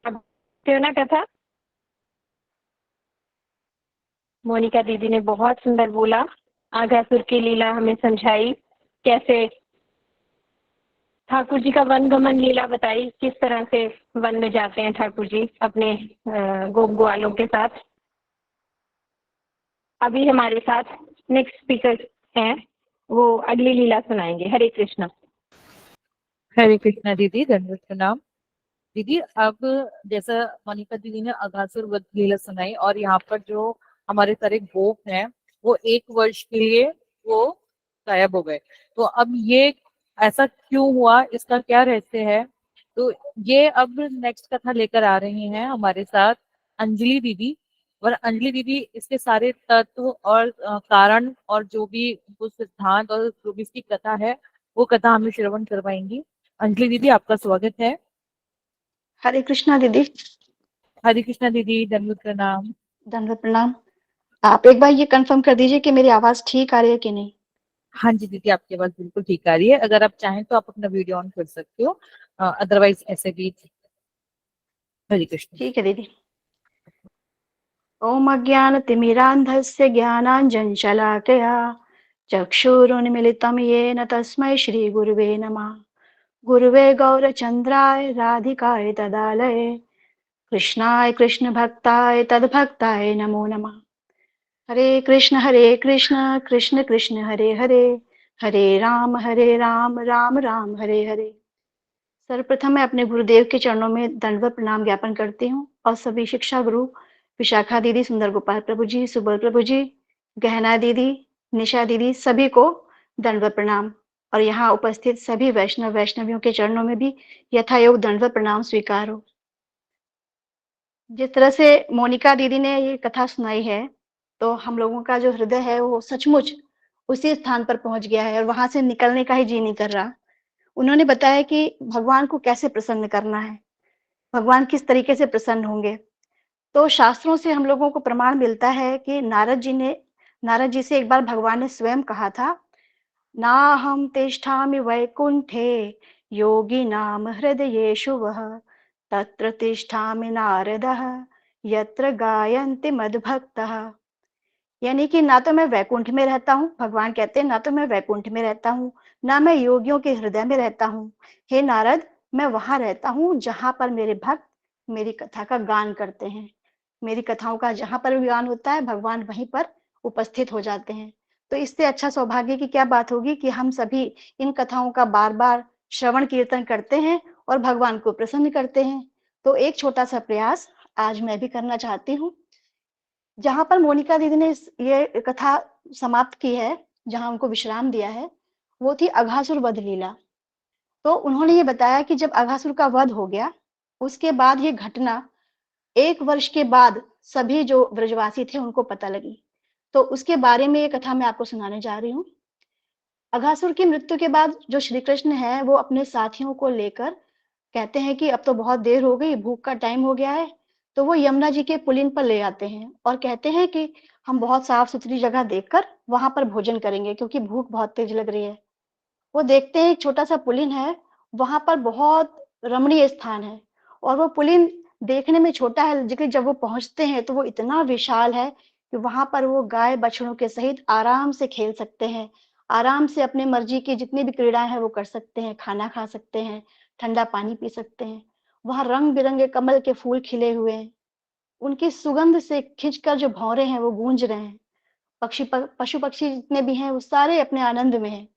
आप करते हो ना कथा? मोनिका दीदी ने बहुत सुंदर बोला, आघासुर की लीला हमें समझाई, कैसे ठाकुर जी का वन गमन लीला बताई, किस तरह से वन में जाते हैं ठाकुर जी अपने गोप ग्वालों के साथ। अभी हमारे साथ नेक्स्ट स्पीकर हैं, वो अगली लीला सुनाएंगे। हरे कृष्णा। हरे कृष्णा दीदी, दंडवत प्रणाम। दीदी, अब जैसा मोनिका दीदी ने अघासुर वध लीला सुनाई, और यहाँ पर जो हमारे सारे गोप हैं वो 1 वर्ष के लिए वो गायब हो गए। तो अब ये ऐसा क्यों हुआ, इसका क्या रहस्य है? तो ये अब नेक्स्ट कथा लेकर आ रही हैं हमारे साथ अंजलि दीदी। और अंजलि दीदी इसके सारे तत्व और कारण और जो भी उनको सिद्धांत और जो भी इसकी कथा है वो कथा हमें श्रवण करवाएंगी। अंजलि दीदी, आपका स्वागत है। हरे कृष्णा दीदी। हरे कृष्णा दीदी, दंडवत प्रणाम। दंडवत प्रणाम। आप एक बार ये कंफर्म कर दीजिए कि मेरी आवाज ठीक आ रही है कि नहीं। हाँ जी दीदी, आपकी आवाज बिल्कुल ठीक आ रही है। अगर आप चाहें तो आप अपना वीडियो ऑन कर सकते हो, अदरवाइज ऐसे भी। हरे कृष्ण। ठीक है दीदी। ओम अज्ञानतिमिरान्धस्य ज्ञानाञ्जनशलाकया चक्षुरुन्मिलितं येन तस्मै श्रीगुरुवे नमः। गुरुवे गौरचन्द्राय राधिकाय तदालये कृष्णाय कृष्णभक्ताय तद्भक्ताय नमो नमः। हरे कृष्ण कृष्ण कृष्ण हरे हरे, हरे राम राम राम हरे हरे। सर्वप्रथम मैं अपने गुरुदेव के चरणों में दंडवत प्रणाम ज्ञापन करती हूँ, और सभी शिक्षा गुरु विशाखा दीदी, सुंदर गोपाल प्रभु जी, सुबल प्रभु जी, गहना दीदी, निशा दीदी, सभी को दंडवत प्रणाम। और यहाँ उपस्थित सभी वैष्णव वैष्णवियों के चरणों में भी यथायोग दंडवत प्रणाम स्वीकार हो। जिस तरह से मोनिका दीदी ने ये कथा सुनाई है, तो हम लोगों का जो हृदय है वो सचमुच उसी स्थान पर पहुंच गया है और वहां से निकलने का ही जी नहीं कर रहा। उन्होंने बताया कि भगवान को कैसे प्रसन्न करना है, भगवान किस तरीके से प्रसन्न होंगे। तो शास्त्रों से हम लोगों को प्रमाण मिलता है कि नारद जी से एक बार भगवान ने स्वयं कहा था, नाहं तिष्ठामि वैकुंठे योगिनां हृदयेषु वः तत्र तिष्ठामि नारदः यत्र गायन्ति मद्भक्तः। यानी कि ना तो मैं वैकुंठ में रहता हूँ, भगवान कहते हैं ना तो मैं वैकुंठ में रहता हूँ, ना मैं योगियों के हृदय में रहता हूँ। हे नारद, मैं वहां रहता हूँ जहां पर मेरे भक्त मेरी कथा का गान करते हैं। मेरी कथाओं का जहां पर भी गान होता है, भगवान वहीं पर उपस्थित हो जाते हैं। तो इससे अच्छा सौभाग्य की क्या बात होगी कि हम सभी इन कथाओं का बार बार श्रवण कीर्तन करते हैं और भगवान को प्रसन्न करते हैं। तो एक छोटा सा प्रयास आज मैं भी करना चाहती हूँ। जहां पर मोनिका दीदी ने ये कथा समाप्त की है, जहां उनको विश्राम दिया है, वो थी अघासुर वध लीला। तो उन्होंने ये बताया कि जब अघासुर का वध हो गया, उसके बाद ये घटना 1 वर्ष के बाद सभी जो ब्रजवासी थे उनको पता लगी। तो उसके बारे में ये कथा मैं आपको सुनाने जा रही हूँ। अघासुर की मृत्यु के बाद जो श्री कृष्ण है वो अपने साथियों को लेकर कहते हैं कि अब तो बहुत देर हो गई, भूख का टाइम हो गया है। तो वो यमुना जी के पुलिन पर ले आते हैं और कहते हैं कि हम बहुत साफ सुथरी जगह देखकर वहां पर भोजन करेंगे क्योंकि भूख बहुत तेज लग रही है। वो देखते हैं एक छोटा सा पुलिन है, वहां पर बहुत रमणीय स्थान है और वो पुलिन देखने में छोटा है, लेकिन जब वो पहुंचते हैं तो वो इतना विशाल है कि वहां पर वो गाय बछड़ों के सहित आराम से खेल सकते हैं, आराम से अपने मर्जी की जितनी भी क्रीड़ाएं हैं वो कर सकते हैं, खाना खा सकते हैं, ठंडा पानी पी सकते हैं। वहां रंग बिरंगे कमल के फूल खिले हुए हैं, उनकी सुगंध से खिंचकर जो भौरे हैं वो गूंज रहे हैं। पशु पक्षी जितने भी हैं वो सारे अपने आनंद में हैं।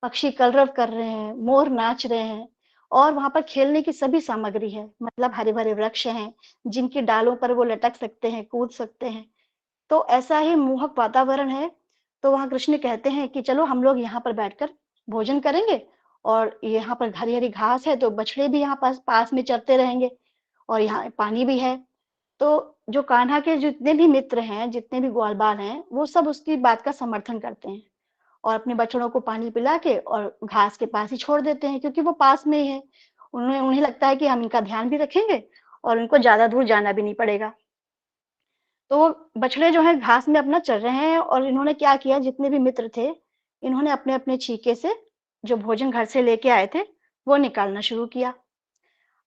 पक्षी कलरव कर रहे हैं, मोर नाच रहे हैं और वहां पर खेलने की सभी सामग्री है, मतलब हरे भरे वृक्ष हैं जिनकी डालों पर वो लटक सकते हैं, कूद सकते हैं। तो ऐसा ही मोहक वातावरण है। तो वहां कृष्ण कहते हैं कि चलो हम लोग यहाँ पर बैठकर भोजन करेंगे और यहाँ पर हरी हरी घास है तो बछड़े भी यहाँ पास में चरते रहेंगे और यहाँ पानी भी है। तो जो कान्हा के जितने भी मित्र हैं, जितने भी ग्वालबाल हैं, वो सब उसकी बात का समर्थन करते हैं और अपने बछड़ों को पानी पिला के और घास के पास ही छोड़ देते हैं क्योंकि वो पास में ही है। उन्हें लगता है कि हम इनका ध्यान भी रखेंगे और इनको ज्यादा दूर जाना भी नहीं पड़ेगा। तो बछड़े जो है घास में अपना चल रहे हैं और इन्होंने क्या किया, जितने भी मित्र थे इन्होंने अपने अपने छीके से जो भोजन घर से लेके आए थे वो निकालना शुरू किया।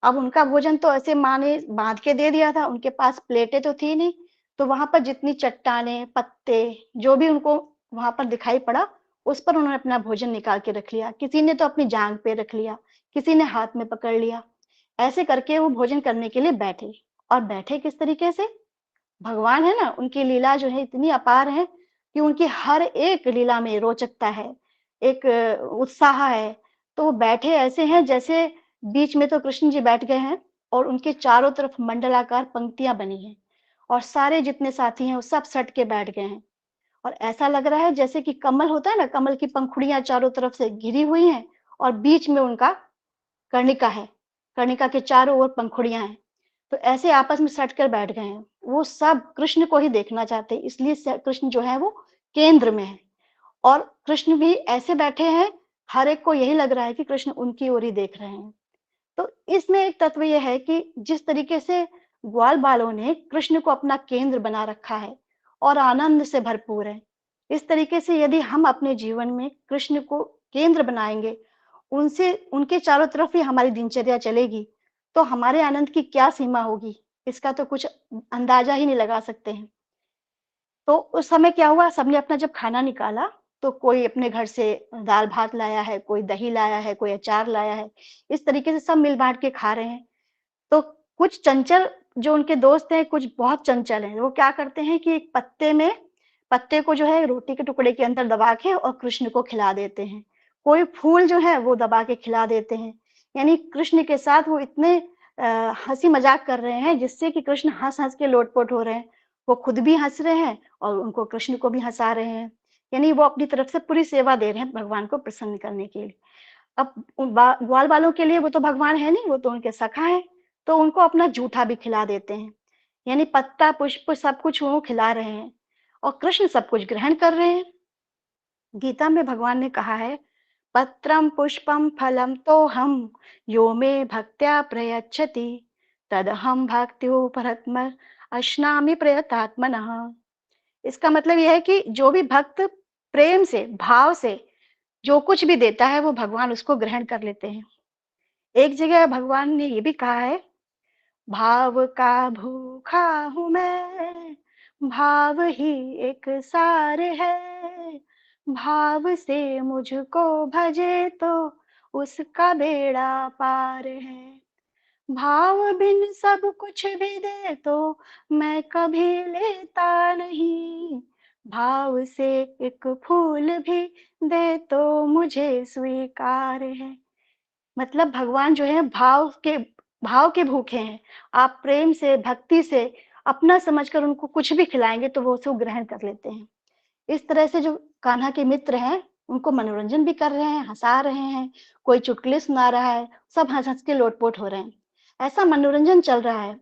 अब उनका भोजन तो ऐसे माँ ने बांध के दे दिया था, उनके पास प्लेटें तो थी नहीं। तो वहां पर जितनी चट्टाने पत्ते जो भी उनको वहां पर दिखाई पड़ा उस पर उन्होंने अपना भोजन निकाल के रख लिया। किसी ने तो अपनी जांग पे रख लिया, किसी ने हाथ में पकड़ लिया। ऐसे करके वो भोजन करने के लिए बैठे। और बैठे किस तरीके से, भगवान है ना, उनकी लीला जो है इतनी अपार है कि उनकी हर एक लीला में रोचकता है, एक उत्साह है। तो वो बैठे ऐसे हैं जैसे बीच में तो कृष्ण जी बैठ गए हैं और उनके चारों तरफ मंडलाकार पंक्तियां बनी हैं और सारे जितने साथी हैं वो सब सट के बैठ गए हैं। और ऐसा लग रहा है जैसे कि कमल होता है ना, कमल की पंखुड़ियां चारों तरफ से घिरी हुई हैं और बीच में उनका कर्णिका है, कर्णिका के चारों ओर पंखुड़ियां हैं। तो ऐसे आपस में सट कर बैठ गए हैं। वो सब कृष्ण को ही देखना चाहते हैं, इसलिए कृष्ण जो है वो केंद्र में है और कृष्ण भी ऐसे बैठे हैं, हर एक को यही लग रहा है कि कृष्ण उनकी ओर ही देख रहे हैं। तो इसमें एक तत्व यह है कि जिस तरीके से ग्वाल बालों ने कृष्ण को अपना केंद्र बना रखा है और आनंद से भरपूर है, इस तरीके से यदि हम अपने जीवन में कृष्ण को केंद्र बनाएंगे, उनसे उनके चारों तरफ ही हमारी दिनचर्या चलेगी, तो हमारे आनंद की क्या सीमा होगी, इसका तो कुछ अंदाजा ही नहीं लगा सकते हैं। तो उस समय क्या हुआ, सबने अपना जब खाना निकाला तो कोई अपने घर से दाल भात लाया है, कोई दही लाया है, कोई अचार लाया है। इस तरीके से सब मिल बांट के खा रहे हैं। तो कुछ चंचल जो उनके दोस्त हैं, कुछ बहुत चंचल हैं, वो क्या करते हैं कि एक पत्ते को जो है रोटी के टुकड़े के अंदर दबा के और कृष्ण को खिला देते हैं। कोई फूल जो है वो दबा के खिला देते हैं। यानी कृष्ण के साथ वो इतने हंसी मजाक कर रहे हैं, जिससे कि कृष्ण हंस हंस के लोटपोट हो रहे हैं। वो खुद भी हंस रहे हैं और उनको कृष्ण को भी हंसा रहे हैं, यानी वो अपनी तरफ से पूरी सेवा दे रहे हैं भगवान को प्रसन्न करने के लिए। अब ग्वाल वालों के लिए वो तो भगवान है नहीं, वो तो उनके सखा है, तो उनको अपना जूठा भी खिला देते हैं, यानी पत्ता पुष्प सब कुछ वो खिला रहे हैं और कृष्ण सब कुछ ग्रहण कर रहे हैं। गीता में भगवान ने कहा है, पत्रम पुष्पम फलम तो हम यो मे भक्त्या प्रयच्छति तदहम भक्त्योपरत्म अश्नामि प्रयतात्मनः। इसका मतलब यह है कि जो भी भक्त प्रेम से भाव से जो कुछ भी देता है वो भगवान उसको ग्रहण कर लेते हैं। एक जगह भगवान ने ये भी कहा है, भाव का भूखा हूं मैं, भाव ही एक सार है, भाव से मुझको भजे तो उसका बेड़ा पार है। भाव बिन सब कुछ भी दे तो मैं कभी लेता नहीं, भाव से एक फूल भी दे तो मुझे स्वीकार है। मतलब भगवान जो है भाव के भूखे हैं। आप प्रेम से भक्ति से अपना समझकर उनको कुछ भी खिलाएंगे तो वो उसको ग्रहण कर लेते हैं। इस तरह से जो कान्हा के मित्र हैं उनको मनोरंजन भी कर रहे हैं, हंसा रहे हैं, कोई चुटकुले सुना रहा है, सब हंस हंस के लोटपोट हो रहे हैं, ऐसा मनोरंजन चल रहा है।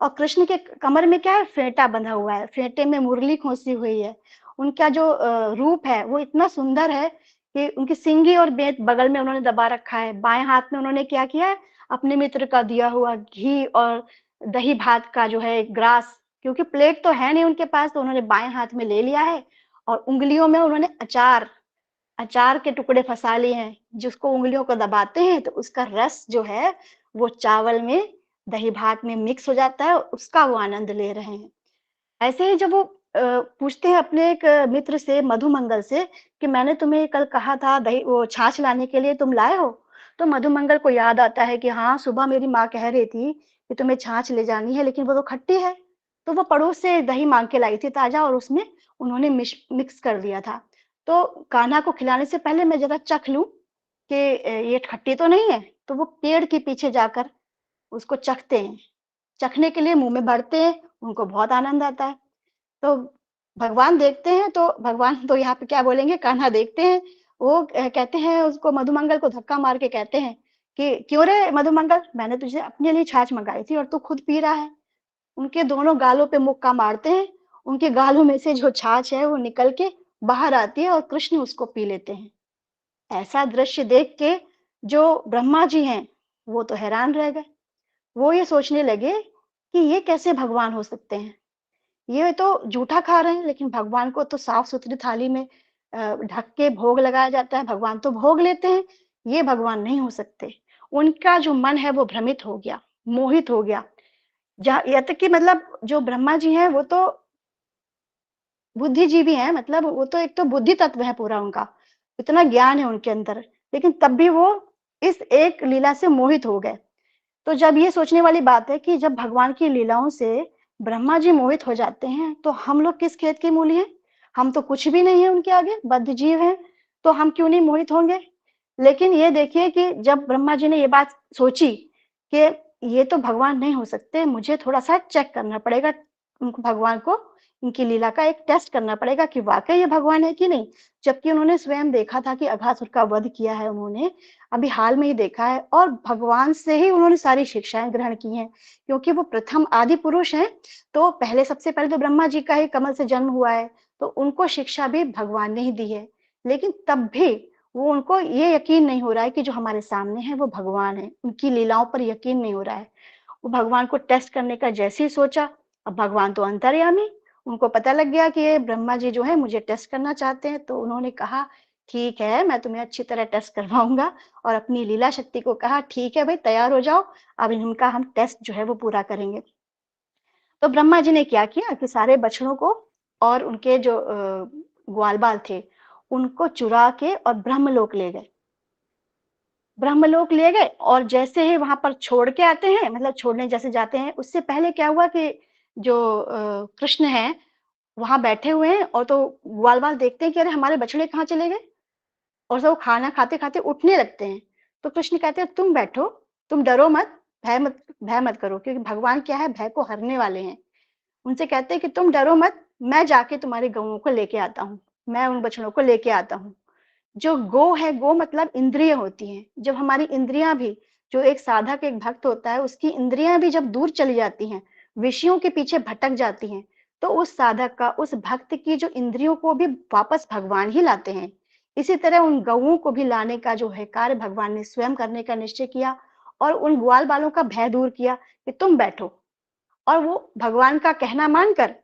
और कृष्ण के कमर में क्या है, फेंटा बंधा हुआ है, फेंटे में मुरली खोसी हुई है। उनका जो रूप है वो इतना सुंदर है कि उनकी सिंगी और बेत बगल में उन्होंने दबा रखा है। बाएं हाथ में उन्होंने क्या किया है, अपने मित्र का दिया हुआ घी और दही भात का जो है ग्रास, क्योंकि प्लेट तो है नहीं उनके पास, तो उन्होंने बाएं हाथ में ले लिया है और उंगलियों में उन्होंने अचार के टुकड़े फंसा लिए हैं, जिसको उंगलियों को दबाते हैं तो उसका रस जो है वो चावल में दही भात में मिक्स हो जाता है, उसका वो आनंद ले रहे हैं। ऐसे ही जब वो पूछते हैं अपने एक मित्र से, मधुमंगल से, कि मैंने तुम्हें कल कहा था दही वो छाछ लाने के लिए, तुम लाए हो? तो मधुमंगल को याद आता है कि हाँ, सुबह मेरी माँ कह रही थी कि तुम्हें छाछ ले जानी है, लेकिन वो तो खट्टी है। तो वो पड़ोस से दही मांग के लाई थी ताजा, और उसमें उन्होंने मिक्स कर दिया था। तो कान्हा को खिलाने से पहले मैं जरा चख लूं कि ये खट्टी तो नहीं है। तो वो पेड़ के पीछे जाकर उसको चखते हैं, चखने के लिए मुंह में भरते हैं, उनको बहुत आनंद आता है। तो भगवान देखते हैं, तो भगवान तो यहाँ पे क्या बोलेंगे, कान्हा देखते हैं, वो कहते हैं उसको, मधुमंगल को धक्का मार के कहते हैं कि क्यों रे मधुमंगल, मैंने तुझे अपने लिए छाछ मंगाई थी और तू खुद पी रहा है। उनके दोनों गालों पे मुक्का मारते हैं, उनके गालों में से जो छाछ है वो निकल के बाहर आती है और कृष्ण उसको पी लेते हैं। ऐसा दृश्य देख के जो ब्रह्मा जी हैं वो तो हैरान रह गए। वो ये सोचने लगे कि ये कैसे भगवान हो सकते हैं, ये तो जूठा खा रहे हैं, लेकिन भगवान को तो साफ सुथरी थाली में ढक के भोग लगाया जाता है, भगवान तो भोग लेते हैं, ये भगवान नहीं हो सकते। उनका जो मन है वो भ्रमित हो गया, मोहित हो गया। यहाँ तक कि मतलब जो ब्रह्मा जी हैं वो तो बुद्धिजीवी हैं, मतलब वो तो एक तो बुद्धि तत्व है पूरा उनका, इतना ज्ञान है उनके अंदर, लेकिन तब भी वो इस एक लीला से मोहित हो गए। तो जब ये सोचने वाली बात है कि जब भगवान की लीलाओं से ब्रह्मा जी मोहित हो जाते हैं, तो हम लोग किस खेत की मूली हैं? हम तो कुछ भी नहीं है उनके आगे, बद्ध जीव हैं, तो हम क्यों नहीं मोहित होंगे? लेकिन ये देखिए कि जब ब्रह्मा जी ने ये बात सोची कि ये तो भगवान नहीं हो सकते, मुझे थोड़ा सा चेक करना पड़ेगा, उनको भगवान को इनकी लीला का एक टेस्ट करना पड़ेगा कि वाकई ये भगवान है कि नहीं। जबकि उन्होंने स्वयं देखा था कि अघासुर का वध किया है उन्होंने, अभी हाल में ही देखा है, और भगवान से ही उन्होंने सारी शिक्षाएं ग्रहण की हैं, क्योंकि वो प्रथम आदि पुरुष हैं। तो पहले सबसे पहले तो ब्रह्मा जी का ही कमल से जन्म हुआ है, तो उनको शिक्षा भी भगवान ने ही दी है। लेकिन तब भी वो उनको ये यकीन नहीं हो रहा है कि जो हमारे सामने है वो भगवान है, उनकी लीलाओं पर यकीन नहीं हो रहा है। वो भगवान को टेस्ट करने का जैसे ही सोचा, अब भगवान तो अंतर्यामी, उनको पता लग गया कि ये ब्रह्मा जी जो है मुझे टेस्ट करना चाहते हैं। तो उन्होंने कहा ठीक है, मैं तुम्हें अच्छी तरह टेस्ट करवाऊंगा, और अपनी लीला शक्ति को कहा ठीक है भाई तैयार हो जाओ, अब इनका हम टेस्ट जो है वो पूरा करेंगे। तो ब्रह्मा जी ने क्या किया कि सारे बछड़ों को और उनके जो ग्वाल बाल थे उनको चुरा के और ब्रह्मलोक ले गए। ब्रह्मलोक ले गए और जैसे ही वहां पर छोड़ के आते हैं, मतलब छोड़ने जैसे जाते हैं, उससे पहले क्या हुआ कि जो कृष्ण है वहां बैठे हुए हैं, और तो ग्वाल बाल देखते हैं कि अरे हमारे बछड़े कहाँ चले गए, और सब खाना खाते खाते उठने लगते हैं। तो कृष्ण कहते हैं तुम बैठो, तुम डरो मत, भय मत करो, क्योंकि भगवान क्या है, भय को हरने वाले हैं। उनसे कहते हैं कि तुम डरो मत, मैं जाके तुम्हारे गऊओं को लेके आता हूँ, मैं उन बछड़ों को लेके आता हूँ। जो गो है, गो मतलब इंद्रिय होती हैं। जब हमारी इंद्रियां भी, जो एक साधक एक भक्त होता है, उसकी इंद्रियां भी जब दूर चली जाती हैं, विषयों के पीछे भटक जाती हैं, तो उस साधक का, उस भक्त की जो इंद्रियों को भी वापस भगवान ही लाते हैं। इसी तरह उन गऊओं को भी लाने का जो है कार्य भगवान ने स्वयं करने का निश्चय किया, और उन ग्वाल बालों का भय दूर किया कि तुम बैठो। और वो भगवान का कहना मानकर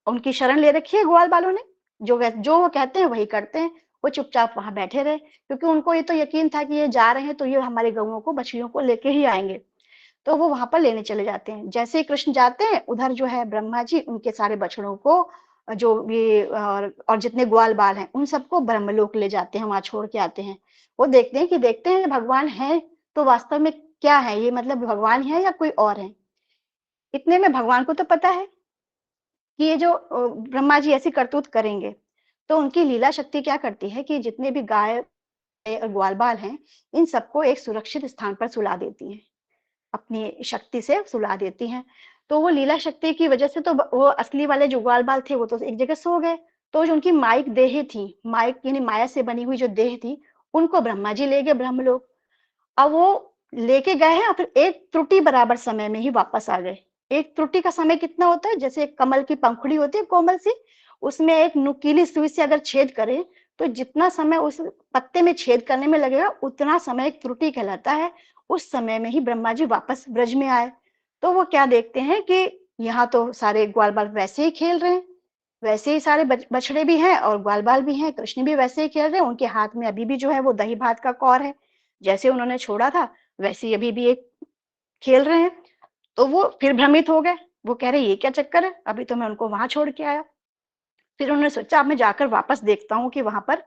उनकी शरण ले रखी है ग्वाल बालों ने, जो वो कहते हैं वही करते हैं। वो चुपचाप वहां बैठे रहे, क्योंकि उनको ये तो यकीन था कि ये जा रहे हैं तो ये हमारे गऊओं को, बछड़ियों को लेके ही आएंगे। तो वो वहां पर लेने चले जाते हैं। जैसे ही कृष्ण जाते हैं, उधर जो है ब्रह्मा जी उनके सारे बछड़ों को, जो भी और जितने ग्वाल बाल हैं, उन सबको ब्रह्मलोक ले जाते हैं, वहां छोड़ के आते हैं। वो देखते हैं भगवान है तो वास्तव में क्या है ये, मतलब भगवान है या कोई और है। इतने में भगवान को तो पता है कि ये जो ब्रह्मा जी ऐसी करतूत करेंगे, तो उनकी लीला शक्ति क्या करती है कि जितने भी गाय और ग्वाल बाल हैं, इन सबको एक सुरक्षित स्थान पर सुला देती हैं, अपनी शक्ति से सुला देती हैं। तो वो लीला शक्ति की वजह से तो वो असली वाले जो ग्वाल बाल थे वो तो एक जगह सो गए। तो जो उनकी माइक देह थी, माइक यानी माया से बनी हुई जो देह थी, उनको ब्रह्मा जी ले गए ब्रह्मलोक। अब वो लेके गए हैं और फिर एक त्रुटि बराबर समय में ही वापस आ गए। एक त्रुटि का समय कितना होता है, जैसे एक कमल की पंखुड़ी होती है कोमल सी, उसमें एक नुकीली सुई से अगर छेद करें, तो जितना समय उस पत्ते में छेद करने में लगेगा, उतना समय एक त्रुटि कहलाता है। उस समय में ही ब्रह्मा जी वापस ब्रज में आए। तो वो क्या देखते हैं कि यहाँ तो सारे ग्वाल बाल वैसे ही खेल रहे हैं, वैसे ही सारे बछड़े भी हैं और ग्वाल बाल भी हैं, कृष्ण भी वैसे ही खेल रहे हैं। उनके हाथ में अभी भी जो है वो दही भात का कौर है, जैसे उन्होंने छोड़ा था वैसे ही अभी भी एक खेल रहे हैं। तो वो फिर भ्रमित हो गए, वो कह रहे ये क्या चक्कर है, अभी तो मैं उनको वहां छोड़ के आया। फिर उन्होंने सोचा अब मैं जाकर वापस देखता हूँ कि वहां पर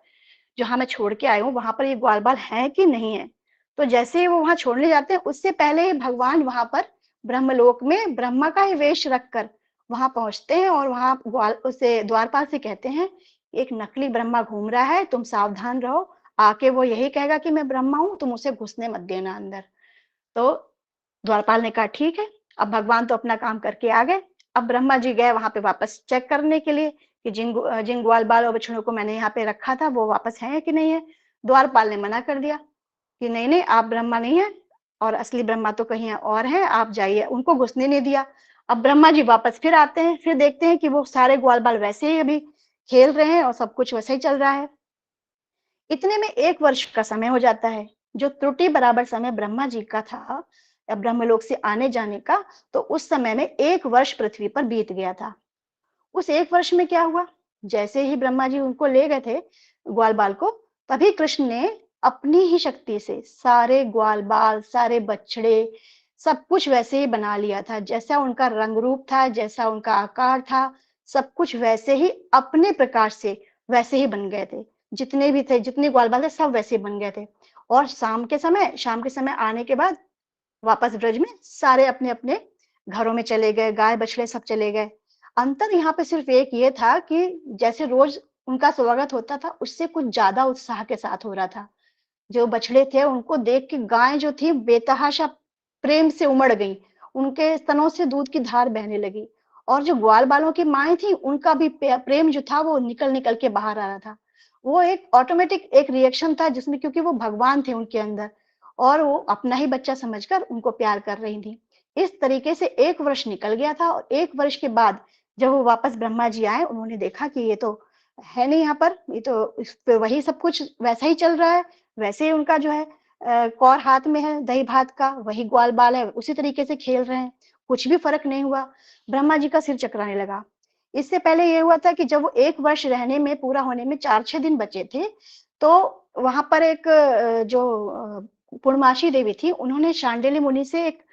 जहां मैं छोड़ के आया हूँ वहां पर ये ग्वाल बाल है कि नहीं है। तो जैसे ही वो वहां छोड़ने जाते हैं, उससे पहले ही भगवान वहां पर ब्रह्मलोक में ब्रह्मा का ही वेश रखकर वहां पहुंचते हैं, और वहां ग्वाल उसे द्वारपाल से कहते हैं एक नकली ब्रह्मा घूम रहा है, तुम सावधान रहो, आके वो यही कहेगा कि मैं ब्रह्मा हूं, तुम उसे घुसने मत देना अंदर। तो द्वारपाल ने कहा ठीक है। अब भगवान तो अपना काम करके आ गए। अब ब्रह्मा जी गए वहां पे वापस चेक करने के लिए कि जिन ग्वाल बाल और बछड़ों को मैंने यहाँ पे रखा था वो वापस है कि नहीं है। द्वारपाल ने मना कर दिया कि नहीं नहीं, आप ब्रह्मा नहीं है, और असली ब्रह्मा तो कहीं और है, आप जाइए। उनको घुसने नहीं दिया। अब ब्रह्मा जी वापस फिर आते हैं, फिर देखते हैं कि वो सारे ग्वाल बाल वैसे ही अभी खेल रहे हैं और सब कुछ वैसे ही चल रहा है। इतने में 1 वर्ष का समय हो जाता है, जो त्रुटि बराबर समय ब्रह्मा जी का था ब्रह्मलोक से आने जाने का, तो उस समय में 1 वर्ष पृथ्वी पर बीत गया था। उस 1 वर्ष में क्या हुआ, जैसे ही ब्रह्मा जी उनको ले गए थे ग्वाल बाल को, तभी कृष्ण ने अपनी ही शक्ति से सारे ग्वाल बाल, सारे बछड़े, सब कुछ वैसे ही बना लिया था। जैसा उनका रंग रूप था, जैसा उनका आकार था, सब कुछ वैसे ही अपने प्रकार से वैसे ही बन गए थे। जितने भी थे, जितने ग्वाल बाल थे, सब वैसे बन गए थे। और शाम के समय आने के बाद वापस ब्रज में सारे अपने अपने घरों में चले गए, गाय बछड़े सब चले गए। अंतर यहाँ पे सिर्फ एक ये था कि जैसे रोज उनका स्वागत होता था, उससे कुछ ज्यादा उत्साह के साथ हो रहा था। जो बछड़े थे उनको देख के गाय जो थी बेतहाशा प्रेम से उमड़ गई, उनके स्तनों से दूध की धार बहने लगी। और जो ग्वाल बालों की माएं थी, उनका भी प्रेम जो था वो निकल निकल के बाहर आ रहा था। वो एक ऑटोमेटिक एक रिएक्शन था जिसमें, क्योंकि वो भगवान थे उनके अंदर, और वो अपना ही बच्चा समझकर उनको प्यार कर रही थी। इस तरीके से 1 वर्ष निकल गया था, और 1 वर्ष के बाद जब वो वापस ब्रह्मा जी आए, उन्होंने देखा कि ये तो है नहीं यहाँ पर, ये तो इस पे वही सब कुछ वैसा ही चल रहा है, वैसे ही उनका जो है कौर हाथ में है दही भात का, वही ग्वाल बाल है, उसी तरीके से खेल रहे हैं, कुछ भी फर्क नहीं हुआ। ब्रह्मा जी का सिर चकराने लगा। इससे पहले ये हुआ था कि जब वो 1 वर्ष रहने में पूरा होने में 4-6 दिन बचे थे, तो वहां पर एक पूर्णमासी देवी थी, उन्होंने शांडिल्य मुनि से एक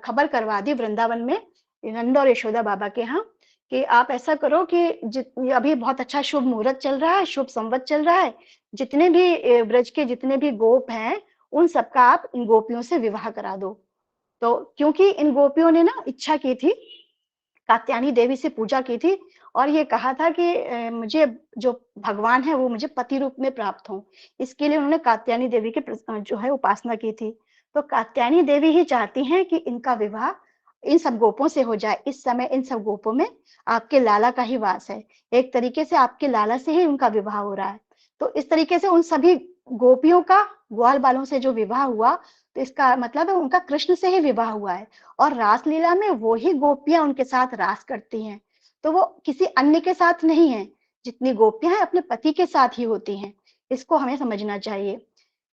खबर करवा दी वृंदावन में, नंद और यशोदा बाबा के यहाँ, कि आप ऐसा करो कि अभी बहुत अच्छा शुभ मुहूर्त चल रहा है, शुभ संवत चल रहा है, जितने भी ब्रज के जितने भी गोप हैं, उन सबका आप इन गोपियों से विवाह करा दो। तो क्योंकि इन गोपियों ने ना इच्छा की थी, कात्यायनी देवी से पूजा की थी, और ये कहा था कि मुझे जो भगवान है वो मुझे पति रूप में प्राप्त हो, इसके लिए उन्होंने कात्यायनी देवी की जो है उपासना की थी। तो कात्यायनी देवी ही चाहती हैं कि इनका विवाह इन सब गोपों से हो जाए। इस समय इन सब गोपों में आपके लाला का ही वास है, एक तरीके से आपके लाला से ही उनका विवाह हो रहा है। तो इस तरीके से उन सभी गोपियों का ग्वाल बालों से जो विवाह हुआ, तो इसका मतलब है उनका कृष्ण से ही विवाह हुआ है, और रासलीला में वो ही गोपियां उनके साथ रास करती हैं। तो वो किसी अन्य के साथ नहीं है, जितनी गोपियां हैं अपने पति के साथ ही होती हैं। इसको हमें समझना चाहिए।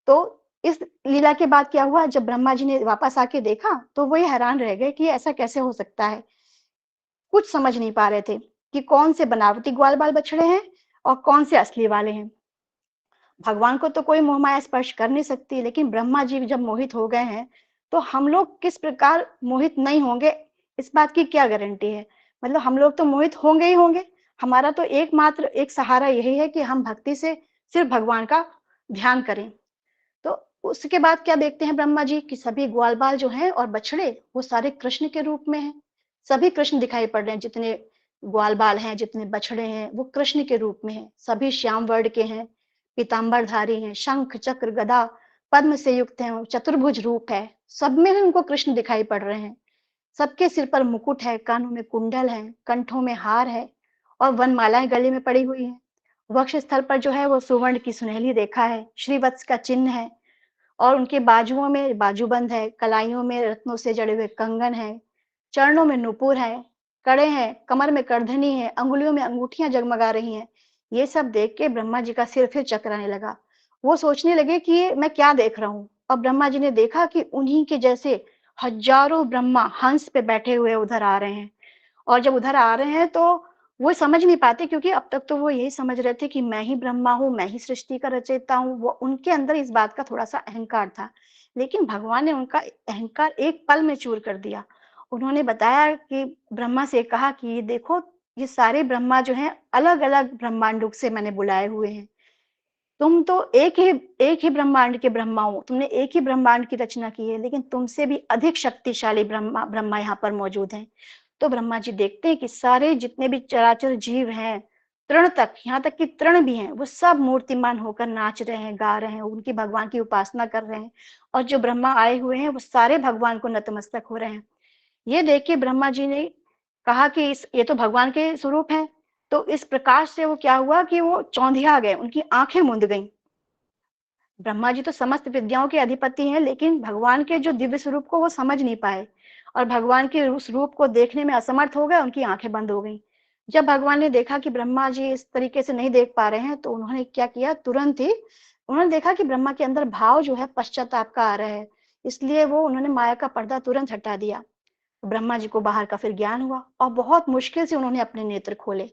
तो इस लीला के बाद क्या हुआ, जब ब्रह्मा जी ने वापस आके देखा तो वो ये हैरान रह गए कि ऐसा कैसे हो सकता है। कुछ समझ नहीं पा रहे थे कि कौन से बनावटी ग्वाल बाल बछड़े हैं और कौन से असली वाले हैं। भगवान को तो कोई मोह माया स्पर्श कर नहीं सकती, लेकिन ब्रह्मा जी जब मोहित हो गए हैं, तो हम लोग किस प्रकार मोहित नहीं होंगे, इस बात की क्या गारंटी है। मतलब हम लोग तो मोहित होंगे ही होंगे। हमारा तो एकमात्र एक सहारा यही है कि हम भक्ति से सिर्फ भगवान का ध्यान करें। तो उसके बाद क्या देखते हैं ब्रह्मा जी कि सभी ग्वाल बाल जो हैं और बछड़े वो सारे कृष्ण के रूप में हैं। सभी कृष्ण दिखाई पड़ रहे हैं, जितने ग्वाल बाल हैं, जितने बछड़े हैं, वो कृष्ण के रूप में हैं। सभी श्याम वर्ण के हैं, पीताम्बरधारी हैं, शंख चक्र गदा पद्म से युक्त हैं, चतुर्भुज रूप है। सब में उनको कृष्ण दिखाई पड़ रहे हैं। सबके सिर पर मुकुट है, कानों में कुंडल है, कंठों में हार है और वनमालाएं गले में पड़ी हुई हैं। वक्ष स्थल पर जो है वो सुवर्ण की सुनहली रेखा है, श्रीवत्स का चिन्ह है, और उनके बाजुओं में बाजूबंद है, कलाइयों में रत्नों से जड़े हुए कंगन है, चरणों में नुपुर है, कड़े हैं, कमर में करधनी है, अंगुलियों में अंगूठियां जगमगा रही हैं। ये सब देख के ब्रह्मा जी का सिर फिर चकराने लगा। वो सोचने लगे कि ये मैं क्या देख रहा हूँ। और ब्रह्मा जी ने देखा कि उन्हीं के जैसे हजारों ब्रह्मा हंस पे बैठे हुए उधर आ रहे हैं। और जब उधर आ रहे हैं तो वो समझ नहीं पाते, क्योंकि अब तक तो वो यही समझ रहे थे कि मैं ही ब्रह्मा हूँ, मैं ही सृष्टि का रचयिता हूँ। वो उनके अंदर इस बात का थोड़ा सा अहंकार था, लेकिन भगवान ने उनका अहंकार एक पल में चूर कर दिया। उन्होंने बताया कि ब्रह्मा से कहा कि ये देखो, ये सारे ब्रह्मा जो हैं अलग अलग ब्रह्मांडों से मैंने बुलाए हुए हैं। तुम तो एक ही ब्रह्मांड के ब्रह्मा हो, तुमने एक ही ब्रह्मांड की रचना की है, लेकिन तुमसे भी अधिक शक्तिशाली ब्रह्मा ब्रह्मा यहाँ पर मौजूद हैं। तो ब्रह्मा जी देखते हैं कि सारे जितने भी चराचर जीव हैं, तृण तक, यहाँ तक कि तृण भी हैं, वो सब मूर्तिमान होकर नाच रहे हैं, गा रहे हैं, उनकी भगवान की उपासना कर रहे हैं। और जो ब्रह्मा आए हुए हैं वो सारे भगवान को नतमस्तक हो रहे हैं। ये देख के ब्रह्मा जी ने कहा कि ये तो भगवान के स्वरूप है। तो इस प्रकाश से वो क्या हुआ कि वो चौंधिया गए, उनकी आंखें मूंद गईं। ब्रह्मा जी तो समस्त विद्याओं के अधिपति हैं, लेकिन भगवान के जो दिव्य स्वरूप को वो समझ नहीं पाए, और भगवान के उस रूप को देखने में असमर्थ हो गए, उनकी आंखें बंद हो गई। जब भगवान ने देखा कि ब्रह्मा जी इस तरीके से नहीं देख पा रहे हैं, तो उन्होंने क्या किया, तुरंत ही उन्होंने देखा कि ब्रह्मा के अंदर भाव जो है पश्चाताप का आ रहा है, इसलिए वो उन्होंने माया का पर्दा तुरंत हटा दिया। ब्रह्मा जी को बाहर का फिर ज्ञान हुआ और बहुत मुश्किल से उन्होंने अपने नेत्र खोले।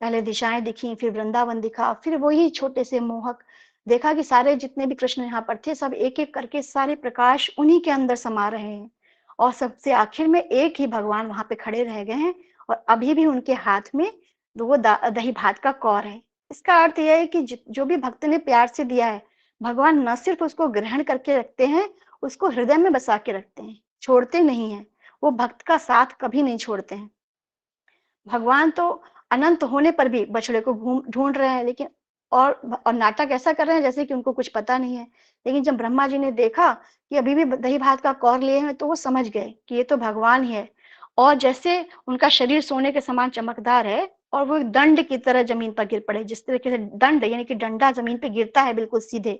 पहले दिशाएं दिखी, फिर वृंदावन दिखा, फिर वही छोटे से मोहक। देखा कि सारे जितने भी कृष्ण यहाँ पर थे, सब एक एक करके सारे प्रकाश उन्हीं के अंदर समा रहे हैं, और सबसे आखिर में एक ही भगवान वहां पे खड़े रह गए हैं, और अभी भी उनके हाथ में वो दही भात का कौर है। इसका अर्थ यह है कि जो भी भक्त ने प्यार से दिया है, भगवान न सिर्फ उसको ग्रहण करके रखते हैं, उसको हृदय में बसा के रखते हैं, छोड़ते नहीं है। वो भक्त का साथ कभी नहीं छोड़ते हैं। भगवान तो अनंत होने पर भी बछड़े को ढूंढ रहे हैं, लेकिन और नाटक ऐसा कर रहे हैं जैसे कि उनको कुछ पता नहीं है। लेकिन जब ब्रह्मा जी ने देखा कि अभी भी दही भात का कौर लिए हैं, तो वो समझ गए कि ये तो भगवान ही है। और जैसे उनका शरीर सोने के समान चमकदार है, और वो दंड की तरह जमीन पर गिर पड़े। जिस तरीके से दंड यानी कि डंडा जमीन पे गिरता है बिल्कुल सीधे,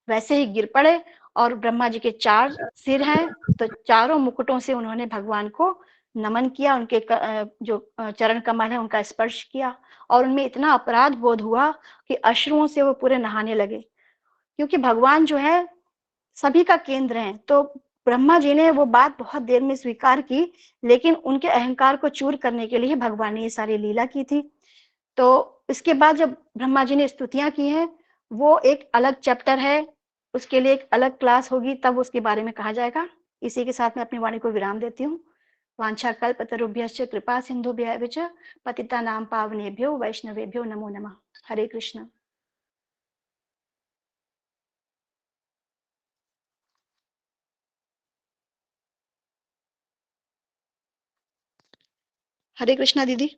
वैसे ही गिर पड़े। और ब्रह्मा जी के 4 सिर हैं, तो चारों मुकुटों से उन्होंने भगवान को नमन किया, उनके जो चरण कमल है उनका स्पर्श किया, और उनमें इतना अपराध बोध हुआ कि अश्रुओं से वो पूरे नहाने लगे। क्योंकि भगवान जो है सभी का केंद्र है। तो ब्रह्मा जी ने वो बात बहुत देर में स्वीकार की, लेकिन उनके अहंकार को चूर करने के लिए भगवान ने ये सारी लीला की थी। तो इसके बाद जब ब्रह्मा जी ने स्तुतियां की हैं, वो एक अलग चैप्टर है, उसके लिए एक अलग क्लास होगी, तब उसके बारे में कहा जाएगा। इसी के साथ मैं अपनी वाणी को विराम देती हूँ। वाञ्छाकल्पतरुभ्यश्च कृपा सिन्धुभ्यः च पतितानां पावनेभ्यो वैष्णवेभ्यो नमो नमः। हरे कृष्ण। हरे कृष्णा दीदी।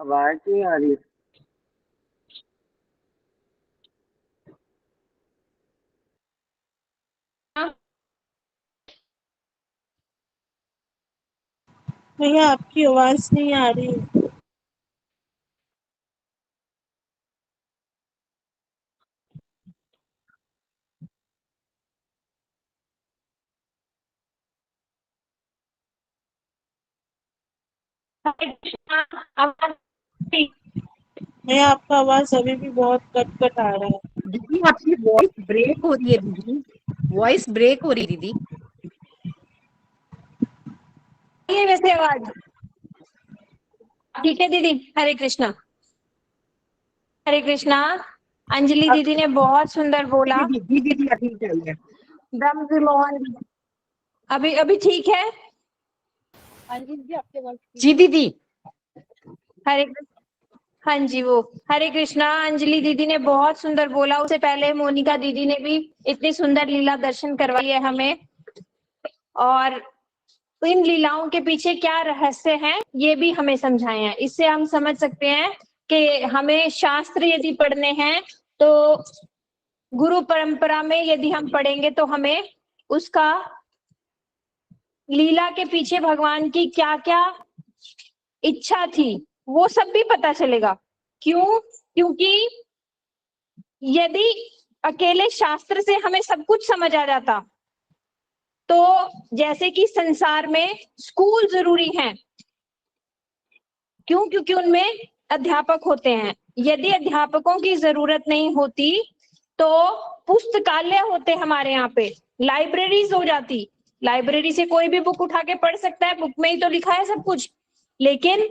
आवाज नहीं आ रही। भैया आपकी आवाज नहीं आ रही है। भैया आपका आवाज अभी भी बहुत कट कट आ रहा है। दीदी आपकी वॉइस ब्रेक हो रही है दीदी, वॉइस ब्रेक हो रही है दीदी। ये वैसे आवाज ठीक है दीदी। हरे कृष्णा, हरे कृष्णा। अंजलि दीदी ने बहुत सुंदर बोला। दीदी दीदी अभी चाहिए। ब्रह्म विमोहन अभी अभी ठीक है। अंजलि जी आपके आवाज जी दीदी। हरे हाँ जी, वो हरे कृष्णा। अंजलि दीदी ने बहुत सुंदर बोला। उससे पहले मोनिका दीदी ने भी इतनी सुंदर लीला दर्शन करवाई है हमें, और इन लीलाओं के पीछे क्या रहस्य है ये भी हमें समझाए हैं। इससे हम समझ सकते हैं कि हमें शास्त्र यदि पढ़ने हैं तो गुरु परंपरा में यदि हम पढ़ेंगे तो हमें उसका लीला के पीछे भगवान की क्या क्या इच्छा थी वो सब भी पता चलेगा। क्यों? क्योंकि यदि अकेले शास्त्र से हमें सब कुछ समझ आ जाता तो जैसे कि संसार में स्कूल जरूरी हैं। क्यों? क्योंकि उनमें अध्यापक होते हैं। यदि अध्यापकों की जरूरत नहीं होती तो पुस्तकालय होते हमारे यहाँ पे, लाइब्रेरीज हो जाती। लाइब्रेरी से कोई भी बुक उठा के पढ़ सकता है, बुक में ही तो लिखा है सब कुछ। लेकिन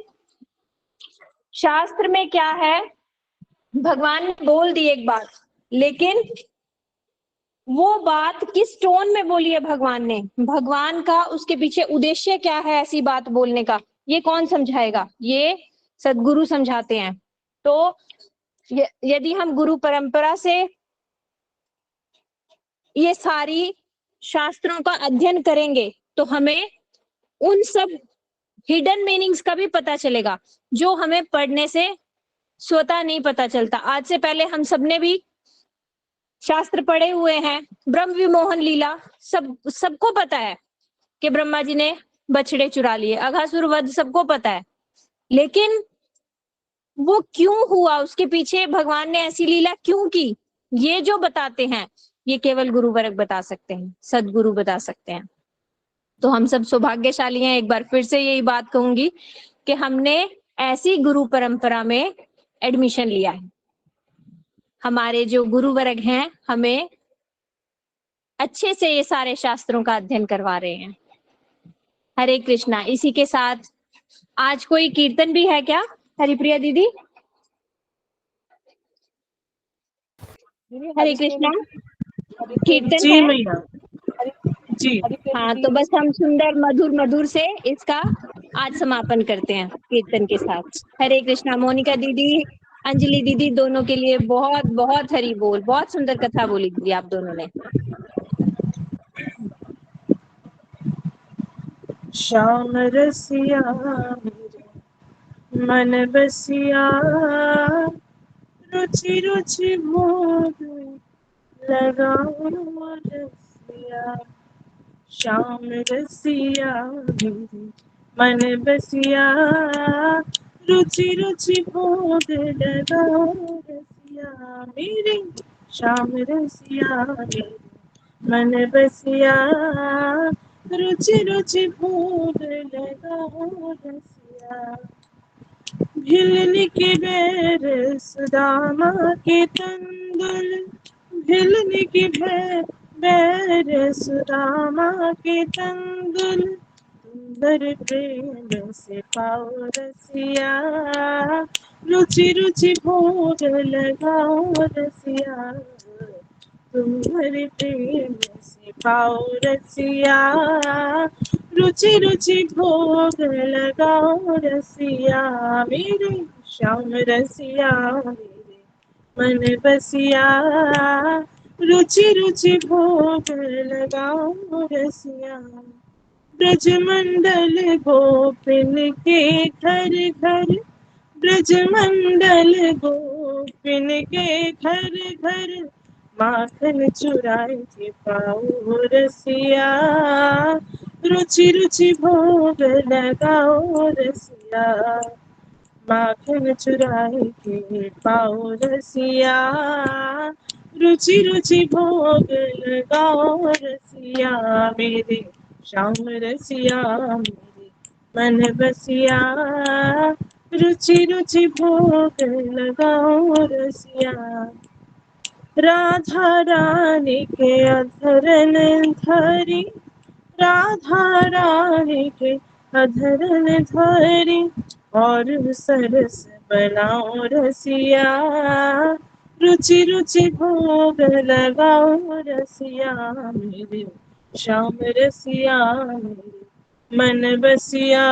शास्त्र में क्या है, भगवान ने बोल दी एक बात, लेकिन वो बात किस टोन में बोली है भगवान ने, भगवान का उसके पीछे उद्देश्य क्या है ऐसी बात बोलने का, ये कौन समझाएगा? ये सदगुरु समझाते हैं। तो यदि हम गुरु परंपरा से ये सारी शास्त्रों का अध्ययन करेंगे तो हमें उन सब हिडन मीनिंग्स का भी पता चलेगा जो हमें पढ़ने से स्वतः नहीं पता चलता। आज से पहले हम सबने भी शास्त्र पढ़े हुए हैं। ब्रह्म विमोहन लीला सबको पता है कि ब्रह्मा जी ने बछड़े चुरा लिए, अघासुर वध सबको पता है। लेकिन वो क्यों हुआ, उसके पीछे भगवान ने ऐसी लीला क्यों की, ये जो बताते हैं ये केवल गुरु वर्ग बता सकते हैं, सदगुरु बता सकते हैं। तो हम सब सौभाग्यशाली हैं। एक बार फिर से यही बात कहूंगी कि हमने ऐसी गुरु परंपरा में एडमिशन लिया है। हमारे जो गुरु वर्ग हैं हमें अच्छे से ये सारे शास्त्रों का अध्ययन करवा रहे हैं। हरे कृष्णा। इसी के साथ आज कोई कीर्तन भी है क्या हरिप्रिया दीदी? हरे कृष्णा, कीर्तन जी है? भैया जी। हाँ, तो बस हम सुंदर मधुर मधुर से इसका आज समापन करते हैं कीर्तन के साथ। हरे कृष्णा। मोनिका दीदी, अंजलि दीदी, दोनों के लिए बहुत बहुत हरि बोल। बहुत सुंदर कथा बोली दीदी आप दोनों ने। श्याम रसिया मन बसिया रुचि रुचि भोग लगाओ रसिया। श्याम रसिया मन बसिया रुचि रुचि भोग लगाओ रसिया। मेरे श्याम रसिया मन बसिया रुचि रुचि भोग लगाओ रसिया। भिलनी के बैर सुदामा के तंदुल, भिलनी के बैर सुदामा के तंदुल, सुंदर प्रेम से पाओ रसिया। रुचि रुचि भोग लगाओ रसिया। तुम्हारे प्रेम से पाओ रसिया। रुचि रुचि भोग लगाओ रसिया। मेरे श्याम रसिया मेरे मन बसिया रुचि रुचि भोग लगाओ रसिया। ब्रज मंडल गोपिन के घर घर, ब्रज मंडल गोपिन के घर घर, माखन चुराए थे पाओ रसिया, रुचि रुचि भोग लगाओ रसिया, माखन चुराए के पाओ रसिया, रुचि रुचि भोग लगाओ रसिया, मेरे श्याम रसिया मेरे मन बसिया, रुचि रुचि भोग लगाओ रसिया, राधा रानी के अधरन धरी, राधा रानी के अधरन धरी, और सरस बनाओ रसिया, रुचि रुचि भोग लगाओ रसिया, मेरे श्याम रसिया मेरे मन बसिया,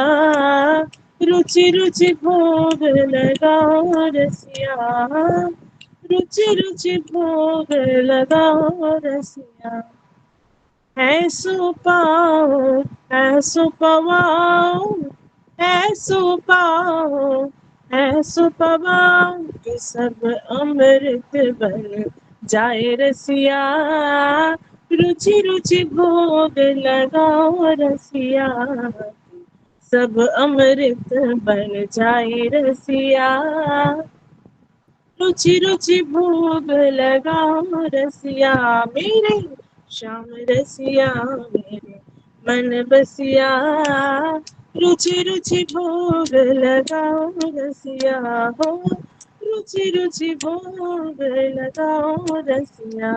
रुचि रुचि भोग लगाओ रसिया, रुचि रुचि भोग लगाओ रसिया, ऐसो पाओ ऐसो पवाओ, ऐसो पाओ ऐसो पवाओ, कि सब अमृत बन जाए रसिया, रुचि रुचि भोग लगाओ रसिया, सब अमृत बन जाए रसिया, रुचि रुचि भोग लगाओ रसिया, मेरे श्याम रसिया मेरे मन बसिया, रुचि रुचि भोग लगाओ रसिया, हो रुचि रुचि भोग लगाओ रसिया,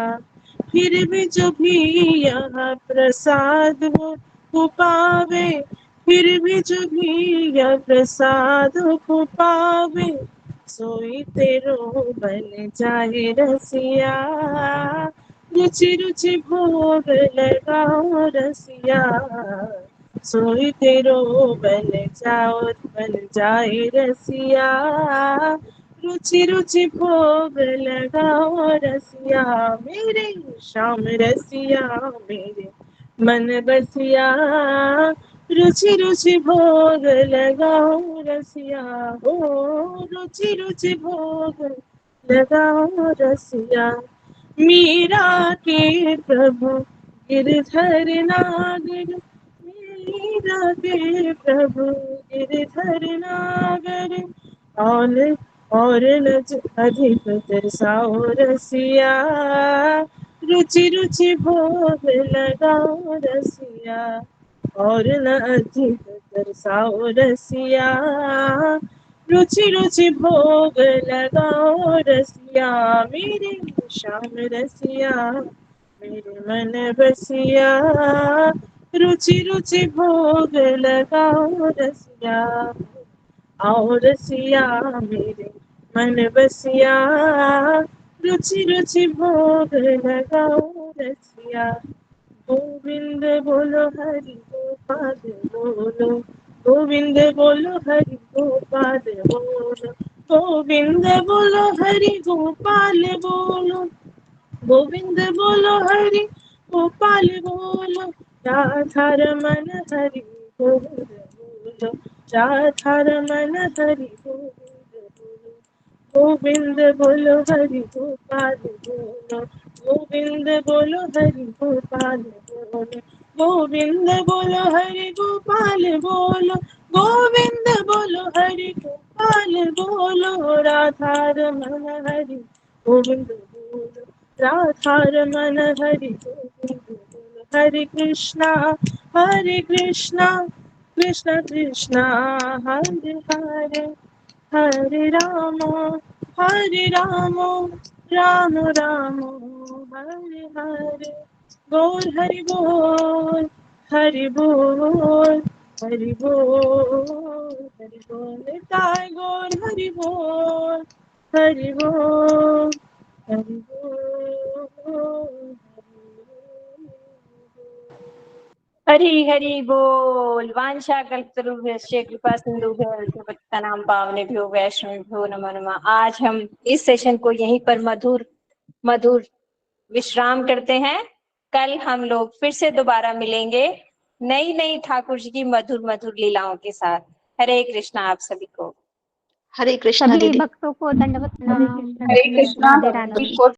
फिर भी जो भी यहाँ प्रसाद को पावे, फिर भी जो भी यह प्रसाद को पावे, सोई तेरो बन जाए रसिया, रुचि रुचि भोग लगाओ रसिया, सोई तेरो बन जाए रसिया, रुचि रुचि भोग लगाओ रसिया, मेरे श्याम रसिया मेरे मन बसिया, रुचि रुचि भोग लगाओ रसिया, हो रुचि रुचि भोग लगाओ रसिया, मीरा के प्रभु गिरधर नागर, मीरा के प्रभु गिरधर नागर, और नज अधिक तरसाओ रसिया, रुचि रुचि भोग लगाओ रसिया, और न अधिक तरसाओ रसिया, रुचि रुचि भोग लगाओ रसिया, मेरे श्याम रसिया मेरे मन बसिया, रुचि रुचि भोग लगाओ रसिया, आओ रसिया मेरे मन बसिया, रुचि रुचि भोग लगाओ रसिया, गोविंद बोलो हरि गोपाल बोलो, गोविंद बोलो हरि गोपाल बोलो, गोविंद बोलो हरि गोपाल बोलो, गोविंद बोलो हरि गोपाल बोलो, राधा रमन हरि गोविंद बोलो, राधा रमन हरि गोविंद बोलो, गोविंद बोलो हरि गोपाल बोलो, गोविंद बोलो हरि गोपाल बोलो, गोविंद बोलो हरि गोपाल बोलो, गोविंद बोलो हरि गोपाल बोलो, राधा रमन हरि गोविंद बोलो, राधा रमन हरि गोविंद बोलो, हरे कृष्णा कृष्ण कृष्णा हरे हरे, हरे राम राम राम हरे हरे, बोल हरि बोल हरि बोल हरि बोल हरि बोल, निताय गौर हरि बोल हरि बोल हरि बोल हरि हरि बोल। वांछा कल्पतरुभ्यश्च कृपा सिंधुभ्यः पतितानां पावनेभ्यो वैष्णवेभ्यो नमो नमः। आज हम इस सेशन को यहीं पर मधुर विश्राम करते हैं। कल हम लोग फिर से दोबारा मिलेंगे नई ठाकुर जी की मधुर लीलाओं के साथ। हरे कृष्णा आप सभी को। हरे कृष्णा सभी दीदी। भक्तों को दंडवत प्रणाम। हरे कृष्णा। राधे राधे। Before